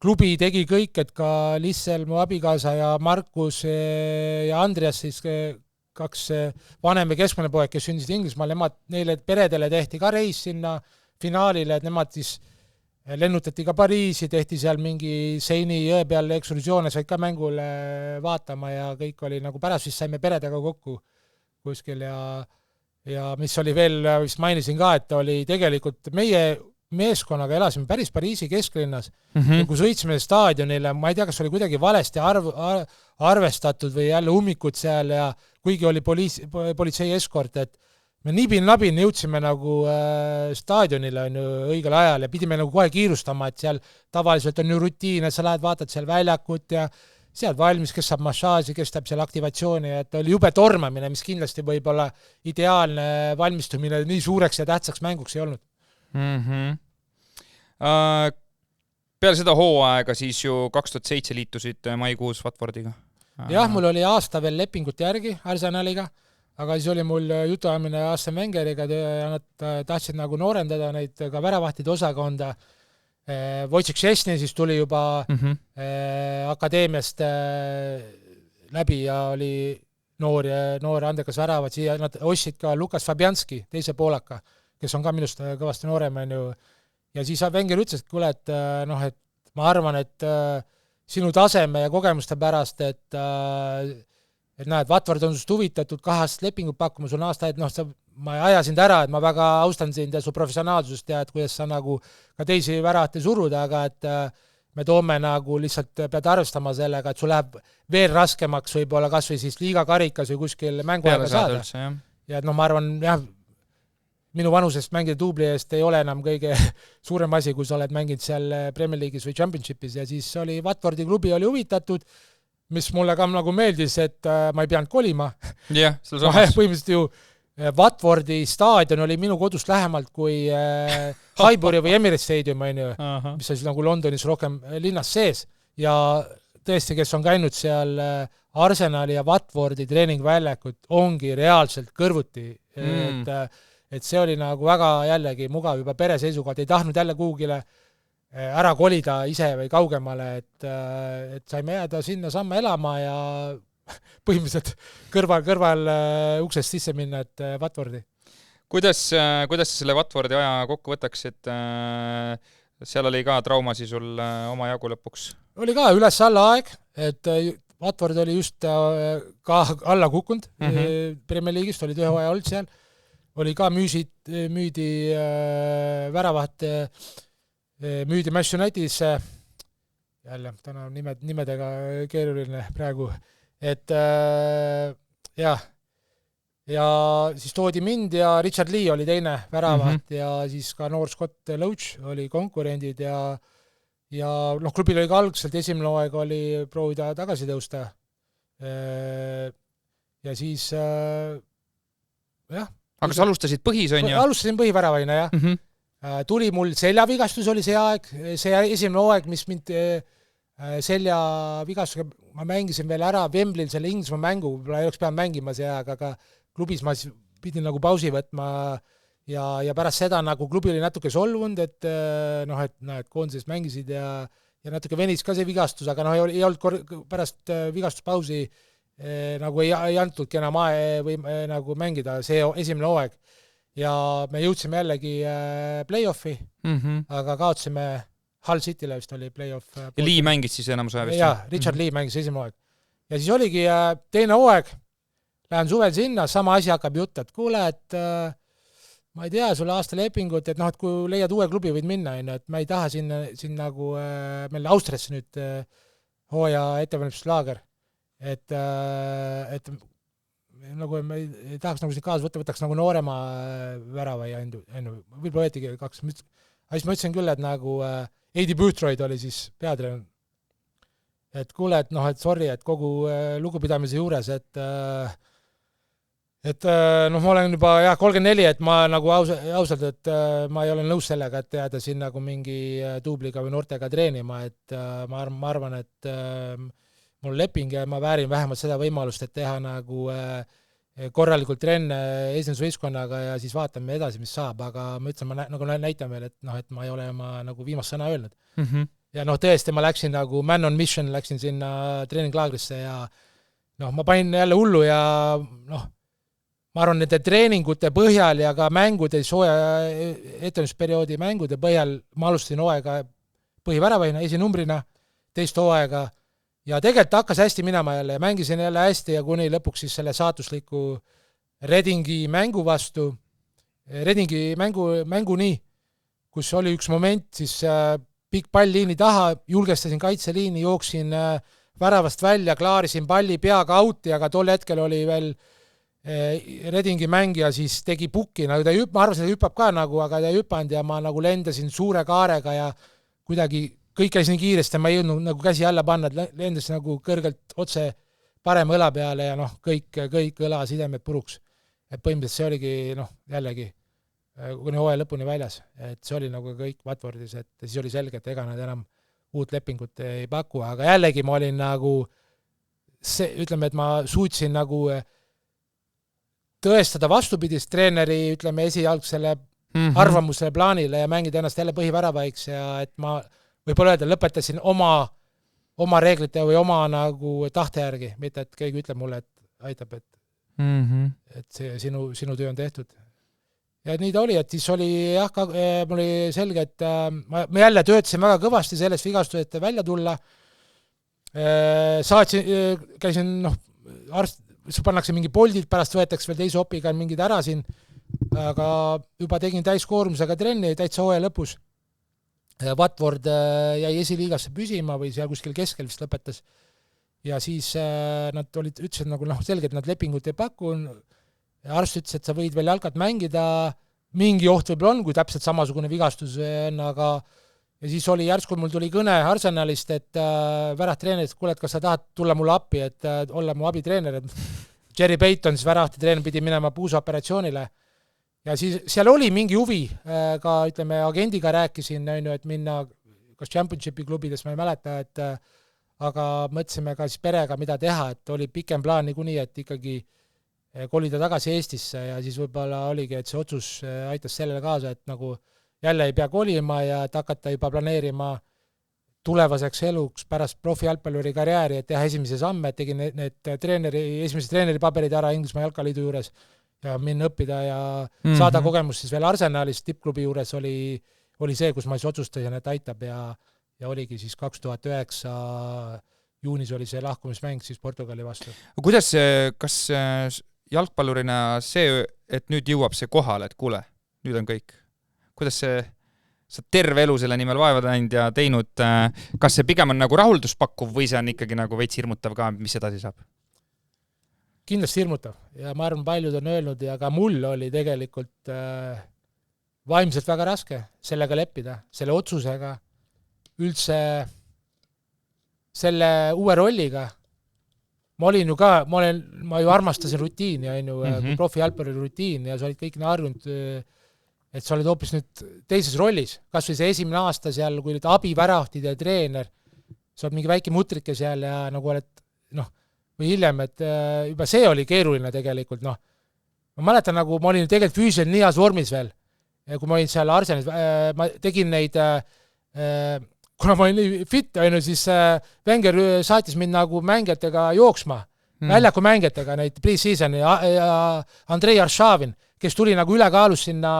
klubi tegi kõik, et ka Lissel, mu abikaasa ja Markus ja Andreas, siis 2 vanem ja keskmine poeg, kes sündisid Inglismaal, neile peredele tehti ka reis sinna finaalile, et nemad siis lennutati ka Pariisi, tehti seal mingi Seini jõe peal ekskursioone, said ka mängule vaatama ja kõik oli nagu pärast, siis saime peredega kokku kuskil ja mis oli veel, vist mainisin ka, et oli tegelikult meie meeskonnaga elasime päris Pariisi kesklinnas ja kui sõitsime staadionile, ma ei tea, kas oli kuidagi valesti arvestatud või jälle ummikud seal ja kuigi oli politsei eskort, et me nibin-nabin jõudsime nagu staadionile õigel ajal ja pidime nagu kohe kiirustama, et seal tavaliselt on ju rutiin, et sa lähed, vaatad seal väljakut ja sealt valmis, kes saab massaaži, kes teeb seal aktivatsiooni, et oli jube tormamine, mis kindlasti võib-olla ideaalne valmistumine nii suureks ja tähtsaks mänguks ei olnud. Peale seda hooaega siis ju 2007 liitusid maikuus Watfordiga. Jah, mul oli aasta veel lepingut järgi Arsenaliga, aga siis oli mul jutuajamine Arsene Wengeriga ja nad tahtsid nagu noorendada neid ka väravahtide osakonda. Wojciech Szczesny siis tuli juba akadeemiast läbi ja oli noor andekas väravat, siia nad ostsid ka Lukas Fabianski, teise poolaka, kes on ka minust kõvasti noorem. Ja siis Wenger ütles, et kuule, et ma arvan, et sinu taseme ja kogemuste pärast, et näed, Watford on sust huvitatud 2 aastat lepingut pakkuma, sul on aasta, et ma ajasin ära, et ma väga austan sind ja su professionaalsust ja et kuidas sa nagu ka teisi väravate suruda, aga et me toome nagu lihtsalt, pead arvestama sellega, et sul läheb veel raskemaks võib-olla kas või siis liigakarikas või kuskil mänguaega saada. Üldse, ja no ma arvan, jah, minu vanusest mängida duubli eest ei ole enam kõige suurem asi, kui sa oled mänginud seal Premier League'is või Championship'is ja siis oli Watfordi klubi oli huvitatud, mis mulle ka nagu meeldis, et ma ei pidanud kolima. Jah, selle samas. Põhimõtteliselt ju Watfordi staadion oli minu kodust lähemalt kui Highbury või Emirates Stadium, mis on siis nagu Londonis rohkem linnas sees ja tõesti, kes on käinud seal Arsenali ja Watfordi treeningväljakut, ongi reaalselt kõrvuti, et see oli nagu väga jällegi mugav juba pere seisukohalt, ei tahtnud jälle kuhugile ära kolida ise või kaugemale, et saime jääda sinna samme elama ja põhimõtteliselt kõrval uksest sisse minna, et Watfordi. Kuidas sa selle Watfordi aja kokku võtaks, et seal oli ka traumasi sul oma jagu lõpuks? Oli ka üles-alla aeg, et Watford oli just ka alla kukkunud Premier League'ist, olid ühe vaja olnud seal, oli ka müüdi väravaht, müüdi Manchester Unitedis, jälle, täna on nimedega keeruline praegu, et jah, ja siis toodi mind ja Richard Lee oli teine väravaht ja siis ka noor Scott Loach oli konkurendid ja noh, klubil oli ka algselt esimene hooaeg oli proovida tagasi tõusta. Ja siis jah. Aga sa alustasid põhis, on ju? Alustasin põhiväravaina, jah. Tuli mul seljavigastus oli see aeg, see esimene hooaeg, mis mind seljavigastusega, ma mängisin veel ära Wembley'l selle Inglismaa mängu, võib-olla ei oleks peanud mängima see aeg, aga klubis ma pidin nagu pausi võtma ja pärast seda nagu klubi oli natuke solvunud, et et koondises mängisid ja natuke venis ka see vigastus, aga ei olnud pärast vigastuspausi nagu ei antudki enam või nagu mängida see esimene hooaeg. Ja me jõudsime jällegi play-offi, aga kaotasime Hull City'le vist oli play-off. Ja Lee mängis siis enamus aja vist? Jaa, Richard Lee mängis esimene hooaeg. Ja siis oligi teine hooaeg, lähen suvel sinna, sama asi hakkab jutt, et kuule, et ma ei tea, sulle aasta lepingut, et et kui leiad uue klubi võid minna, et ma ei taha siin nagu meil Austriasse nüüd hooaja ettevalmistuslaager, et nagu ma ei tahaks nagu siin kaasa võtaks nagu noorema värava ja võib-olla võetigi 2. Aga siis ma ütlesin küll, et nagu Eddie Boothroyd oli siis peatreener. Et kuule, et sorry, et kogu lugupidamise juures, et ma olen juba 34, et ma nagu ausalt, et ma ei ole nõus sellega, et jääda siin nagu mingi duubliga või noortega treenima, et ma arvan, et mul leping ja ma väärin vähemalt seda võimalust, et teha nagu korralikult trenne esindusvõistkonnaga ja siis vaatame edasi, mis saab, aga ma ütlen, ma nagu näitan veel, et ma ei ole oma nagu viimast sõna öelnud. Ja tõesti, ma läksin nagu man on mission, läksin sinna treeninglaagrisse ja ma panin jälle hullu ja ma arvan, nende treeningute põhjal ja ka mängude, sooja ettevalmistusperioodi mängude põhjal ma alustasin hooaega põhiväravaina, esinumbrina, teist hooaega ja tegelikult hakkas hästi minema jälle ja mängisin jälle hästi ja kuni lõpuks siis selle saatusliku Redingi mängu vastu, Redingi mänguni, kus oli üks moment, siis pikk pall liini taha, julgestasin kaitseliini, jooksin väravast välja, klaarisin palli peaga outi, aga tol hetkel oli veel Redingi mängija siis tegi pukki, ma arvasin, et hüppab ka nagu, aga ta ei hüpanud ja ma nagu lendasin suure kaarega ja kuidagi kõik käis nii kiiresti, ma ei jõudnud nagu käsi alla panna, et lendas nagu kõrgelt otse parema õla peale ja kõik õlasidemed puruks. Et põhimõtteliselt see oligi jällegi kuni hooaja lõpuni väljas, et see oli nagu kõik Watfordis, et siis oli selge, et ega nad enam uut lepingut ei paku, aga jällegi ma olin nagu ütleme, et ma suutsin nagu tõestada vastupidist treeneri, ütleme, esialgsele arvamusele plaanile ja mängida ennast jälle põhivärabaiks ja et ma võib-olla öelda, lõpetasin oma reeglite või oma nagu tahte järgi, mitte et keegi ütleb mulle, et aitab, et see sinu töö on tehtud. Ja nii ta oli, et siis oli mul oli selge, et ma jälle töötasin väga kõvasti sellest vigastusest välja tulla. Käisin, pannakse mingi poldid, pärast võetakse veel teise opiga mingid ära siin, aga juba tegin täiskoormusega trenni täitsa hooaja lõpus. Watford jäi esiliigasse püsima või seal kuskil keskel vist lõpetas. Ja siis nad ütlesid nagu selgelt, nad lepingut ei paku. Arst ütles, et sa võid veel jalkat mängida, mingi oht võib-olla on, kui täpselt samasugune vigastus on, aga ja siis oli järsku, mul tuli kõne Arsenalist, et väravtreener, et kuule, et kas sa tahad tulla mulle appi, et olla mu abitreener. Jerry Payton, siis väravtreener, pidi minema puusaoperatsioonile. Ja siis seal oli mingi huvi, ka ütleme, agendiga rääkisin, et minna kas Championshipi klubides, ma ei mäleta, et aga mõtlesime ka siis perega, mida teha, et oli pikem plaan niikuinii, et ikkagi kolida tagasi Eestisse ja siis võib-olla oligi, et see otsus aitas sellele kaasa, et nagu jälle ei pea kolima ja et hakata juba planeerima tulevaseks eluks pärast profijalgpalluri karjääri, et teha esimese samme, et tegin need esimese treeneri paberid ära Inglismaa jalkaliidu juures ja minna õppida ja saada kogemust siis veel Arsenalist tippklubi juures oli see, kus ma siis otsustasin, et aitab ja oligi siis 2009 juunis oli see lahkumismäng siis Portugali vastu. Kuidas, kas jalgpallurina see, et nüüd jõuab see kohale, et kuule, nüüd on kõik? Kuidas see, sa terve elu selle nimel vaeva teinud ja teinud, kas see pigem on nagu rahulduspakkuv või see on ikkagi nagu veits hirmutav ka, mis edasi saab? Kindlasti hirmutav ja ma arvan, paljud on öelnud ja ka mul oli tegelikult vaimselt väga raske sellega leppida, selle otsusega, üldse selle uue rolliga. Ma ju armastasin rutiini, kui profijalgpalluri rutiin ja sa olid kõik harjunud, et sa olid hoopis nüüd teises rollis. Kas või see esimene aasta seal, kui olid abivärahtid ja treener, sa oled mingi väike mutrike seal ja nagu oled, või hiljem, et juba see oli keeruline tegelikult, Ma mäletan, nagu ma olin tegelikult füüsiliselt nii heas vormis veel, kui ma olin seal Arsenalis, ma tegin neid kuna ma olin nii fit, siis Wenger saatis mind nagu mängijatega jooksma, väljaku mängijatega, neid pre-seasoni ja Andrei Arshavin, kes tuli nagu ülekaalus sinna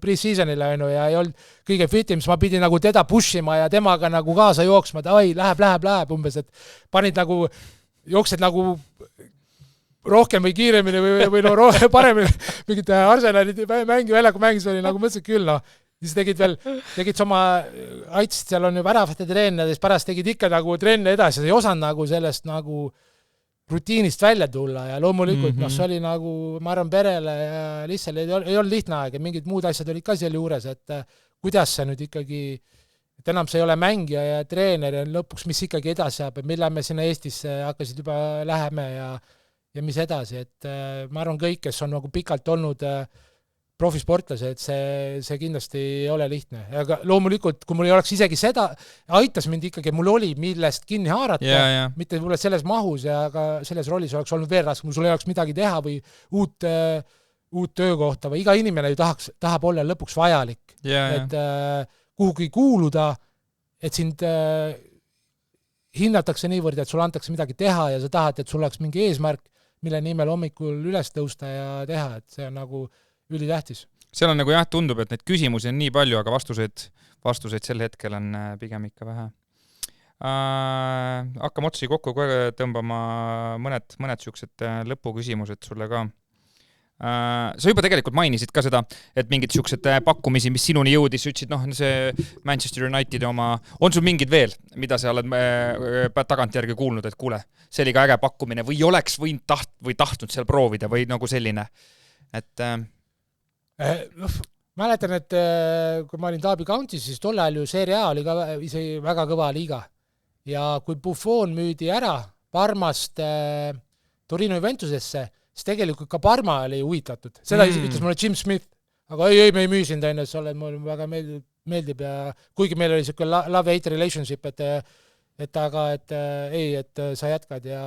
pre-seasonile ja ei olnud kõige fitim, siis ma pidin nagu teda pushima ja temaga nagu kaasa jooksma, et ai, läheb umbes, et panid nagu, jooksed nagu rohkem või kiiremini või paremini mingid Arsenalid väljaku mängis oli nagu mõtlesid küll, siis tegid sama, aitasid, seal on ju väravate treener, siis pärast tegid ikka nagu trenne edasi, ei osanud nagu sellest nagu rutiinist välja tulla ja loomulikult see oli nagu, ma arvan, perele ja lihtsalt ei olnud lihtne aeg ja mingid muud asjad olid ka seal juures, et kuidas see nüüd ikkagi, et enam see ei ole mängija ja treener ja lõpuks mis ikkagi edasi saab, et millal me sinna Eestisse hakkasid juba läheme ja mis edasi, et ma arvan kõik, kes on nagu pikalt olnud profisportlase, et see kindlasti ei ole lihtne. Aga loomulikult, kui mul ei oleks isegi seda, aitas mind ikkagi, mul oli millest kinni haarata, mitte võib-olla selles mahus ja ka selles rollis oleks olnud veel raske, mul sul ei oleks midagi teha või uut töökohta või iga inimene ju tahab olla lõpuks vajalik. Et kuhugi kuuluda, et sind hinnatakse niivõrd, et sul antakse midagi teha ja sa tahad, et sul oleks mingi eesmärk, mille nimel hommikul üles tõusta ja teha, et see on nagu ülitähtis. Seal on nagu tundub, et neid küsimusi on nii palju, aga vastuseid sel hetkel on pigem ikka vähe. Hakkame otsi kokku tõmbama mõned siuksed lõpuküsimused sulle ka. Sa juba tegelikult mainisid ka seda, et mingid siuksed pakkumisi, mis sinuni jõudis, ütlesid, see Manchester United oma, on sul mingid veel, mida sa oled tagantjärgi kuulnud, et kuule, see oli ka äge pakkumine või oleks võinud tahtnud seal proovida või nagu selline, et mäletan, et kui ma olin Derby County's, siis tol ajal ju Serie A oli ka ise väga kõva liiga ja kui Buffon müüdi ära Parmast Torino Juventusesse, siis tegelikult ka Parma oli huvitatud. Seda ütles mulle Jim Smith, aga ei, me ei müü sind enne, mulle väga meeldib ja kuigi meil oli selline love-hate relationship, et sa jätkad ja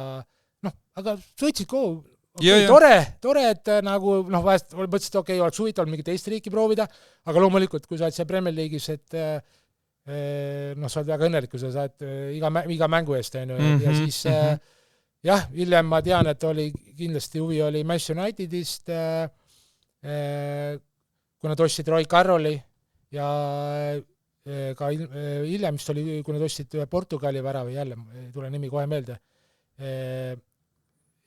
aga suitsid kogu. Tore, et nagu, vahest mõtlesid, oleks huvitav mingit teist riiki proovida, aga loomulikult, kui sa oled see Premier League'is, et sa oled väga õnnelik, kui sa saad iga mängu eest, ja siis hiljem ma tean, et oli kindlasti huvi oli Manchester Unitedist, kui nad ostsid Roy Carrolli ja ka hiljem vist oli, kui nad ostsid Portugali väravi, jälle ei tule nimi kohe meelde,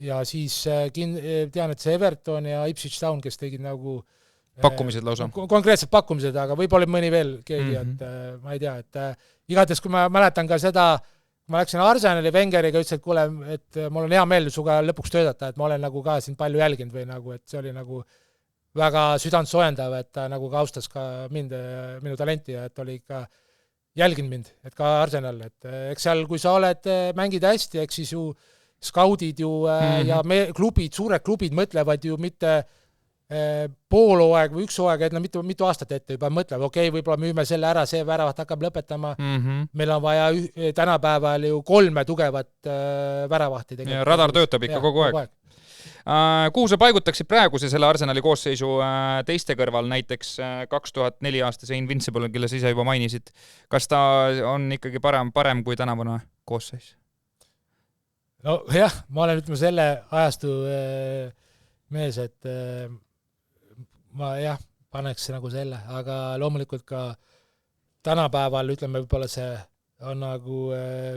ja siis tean, et see Everton ja Ipswich Town, kes tegid nagu pakkumised lausa. Konkreetsed pakkumised, aga võib-olla mõni veel keegi, et ma ei tea, et igates kui ma mäletan ka seda, ma läksin Arsenali Wengeriga, ütlesin, et kuule, et mul on hea meel suga lõpuks töötada, et ma olen nagu ka siin palju jälginud või nagu, et see oli nagu väga südant soojendav, et ta nagu ka austas ka mind, minu talenti ja et oli ikka jälginud mind, et ka Arsenal, et eks seal, kui sa oled, mängid hästi, eks siis ju skaudid ju ja klubid, suured klubid mõtlevad ju mitte pool hooaeg või üks hooaeg, et mitu aastat ette juba mõtlevad, okei, võib-olla müüme selle ära, see väravat hakkab lõpetama, meil on vaja tänapäeval ju 3 tugevat väravahti. Ja radar töötab ikka kogu aeg. Kuhu sa paigutaksid praeguse selle Arsenali koosseisu teiste kõrval, näiteks 2004 aastase Invincible, kelle sa ise juba mainisid, kas ta on ikkagi parem kui tänavune koosseis? No jah, ma olen ütleme selle ajastu mees, et ma jah, paneks nagu selle, aga loomulikult ka tänapäeval ütleme, võib-olla see on nagu,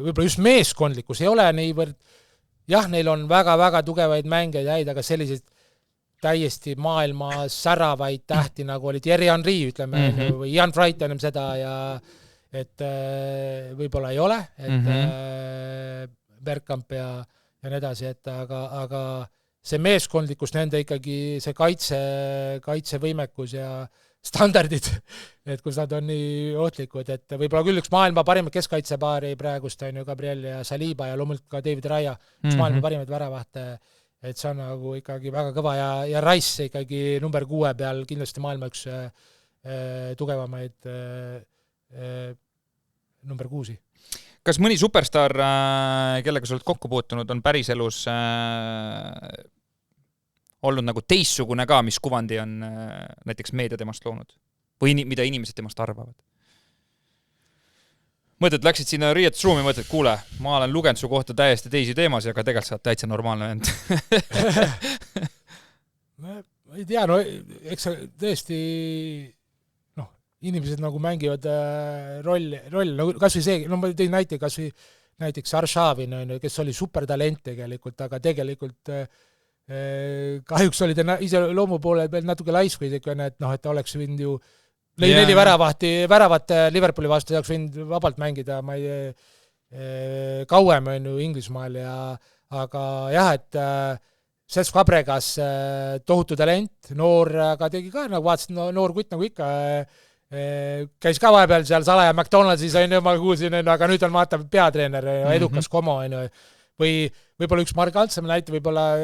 võib-olla just meeskondlikkus ei ole niivõrd, jah, neil on väga-väga tugevaid mängeid häid, aga selliseid täiesti maailma säravaid tähti, nagu oli Thierry Henry, ütleme, või Ian Wright ennem seda ja et võib-olla ei ole, et Bergkamp ja nii edasi, et aga see meeskondlikkus, nende ikkagi see kaitsevõimekus ja standardid, et kus nad on nii ohtlikud, et võib-olla küll üks maailma parimad keskkaitsepaari praegust on ju Gabriel ja Saliba ja loomulikult ka David Raya, üks maailma parimaid väravahte, et see on nagu ikkagi väga kõva ja Rice ikkagi number 6 peal kindlasti maailma üks tugevamaid number 6. Kas mõni superstar, kellega sa oled kokku puutunud, on päriselus olnud nagu teissugune ka, mis kuvandi on näiteks meedia temast loonud? Või mida inimesed temast arvavad? Mõtled, läksid sinna riietusruumi, mõtled, kuule, ma olen lugenud su kohta täiesti teisi teemasi, aga tegelikult sa oled täitsa normaalne vend. Ma ei tea, no eks tõesti inimesed nagu mängivad roll, nagu kas või see, no ma tõin näite, kas või näiteks Arshavin, kes oli supertalent tegelikult, aga tegelikult kahjuks oli ta ise loomu poole peal natuke laisku isegi, et ta oleks võinud ju 4 väravat Liverpooli vastu, ta oleks võinud vabalt mängida, ma ei kauem on ju Inglismaal aga jah, et Cesc Fabregas tohutu talent, noor, aga tegi ka, nagu vaatasin, noor kutt nagu ikka, käis ka vahepeal seal salaja McDonaldsis, ma kuulsin, aga nüüd on vaata peatreener, edukas komo, või võib-olla üks Mark Altsem näite, võib-olla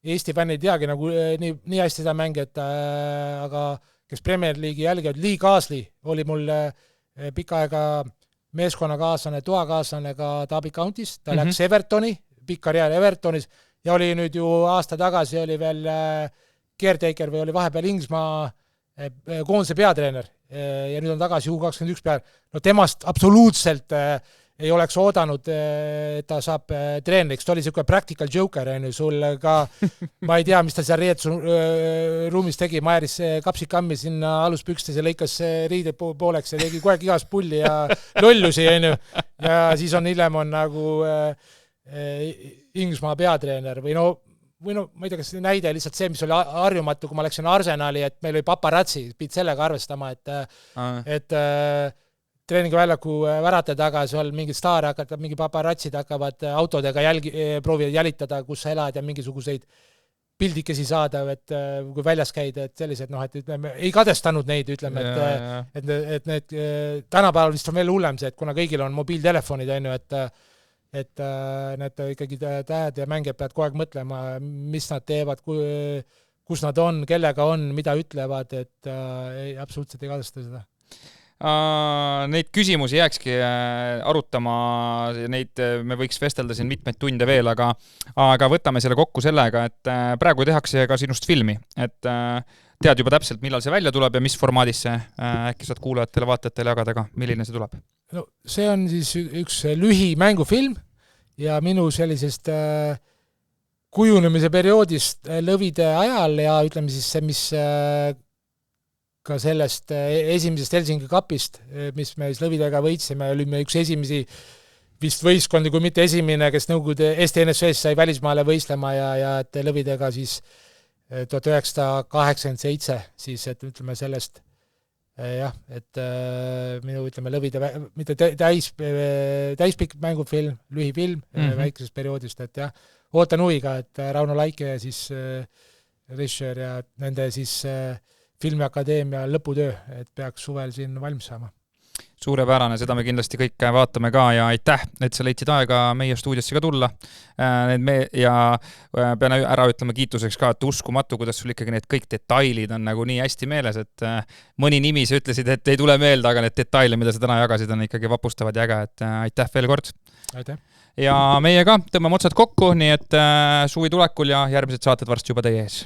Eesti fänn ei teagi nagu nii hästi seda mängijat, aga kes Premier League'i jälgivad, Lee Gasley oli mul pikka aega meeskonnakaaslane, toakaaslane ka Derby County's, ta läks Evertoni, pikk karjäär Evertonis ja oli nüüd ju aasta tagasi oli veel caretaker või oli vahepeal Inglismaa koondise peatreener ja nüüd on tagasi U21 peal. No temast absoluutselt ei oleks oodanud, et ta saab treeneriks. Ta oli selline practical joker, sul ka, ma ei tea, mis ta seal riietusruumis tegi, Maeris kapsik kammi sinna aluspükstes ja lõikas riide pooleks ja tegi kogu aeg igast pulli ja lollusi, ja siis on hiljem on nagu Inglismaa peatreener või no, ma ei tea, kas näide lihtsalt see, mis oli harjumatu, kui ma läksin Arsenali, et meil oli paparatsi, pidid sellega arvestama, et treeningväljaku värate taga, seal mingi staar hakkab, mingi paparatsid hakkavad autodega proovivad jälitada, kus sa elad ja mingisuguseid pildikesi saada, et kui väljas käid, et sellised, et ütleme, ei kadestanud neid, ütleme, et need tänapäeval vist on veel hullem see, et kuna kõigil on mobiiltelefonid, et need ikkagi tähed ja mängijad peavad kogu aeg mõtlema, mis nad teevad, kus nad on, kellega on, mida ütlevad, et absoluutselt ei kadesta seda. Neid küsimusi jääkski arutama, neid me võiks vestelda siin mitmeid tunde veel, aga võtame selle kokku sellega, et praegu tehakse ka sinust filmi, et tead juba täpselt, millal see välja tuleb ja mis formaadis see, äkki saad kuulajatele, vaatajatele jagada ka, milline see tuleb? No see on siis üks lühi mängufilm ja minu sellisest kujunemise perioodist lõvide ajal ja ütleme siis see, mis ka sellest esimesest Helsingi kapist, mis me siis lõvidega võitsime, olime üks esimesi vist võistkondi, kui mitte esimene, kes Nõukogude Eesti NSV-s sai välismaale võistlema ja et lõvidega siis 1987, siis et ütleme sellest jah, et minu ütleme lõvide, mitte täispikk mängufilm, lühifilm väikesest perioodist, et jah, ootan huviga, et Rauno Laike ja siis Rischer ja nende siis Filmiakadeemia lõputöö, et peaks suvel siin valmis saama. Suurepärane, seda me kindlasti kõik vaatame ka ja aitäh, et sa leidsid aega meie stuudiosse ka tulla. Ja pean ära ütlema kiituseks ka, et uskumatu, kuidas sul ikkagi need kõik detailid on nagu nii hästi meeles, et mõni nimi sa ütlesid, et ei tule meelde, aga need detaile, mida sa täna jagasid, on ikkagi vapustavad ja äge, et aitäh veel kord. Aitäh. Ja meie ka tõmbame otsad kokku, nii et suvi tulekul ja järgmised saated varsti juba teie ees.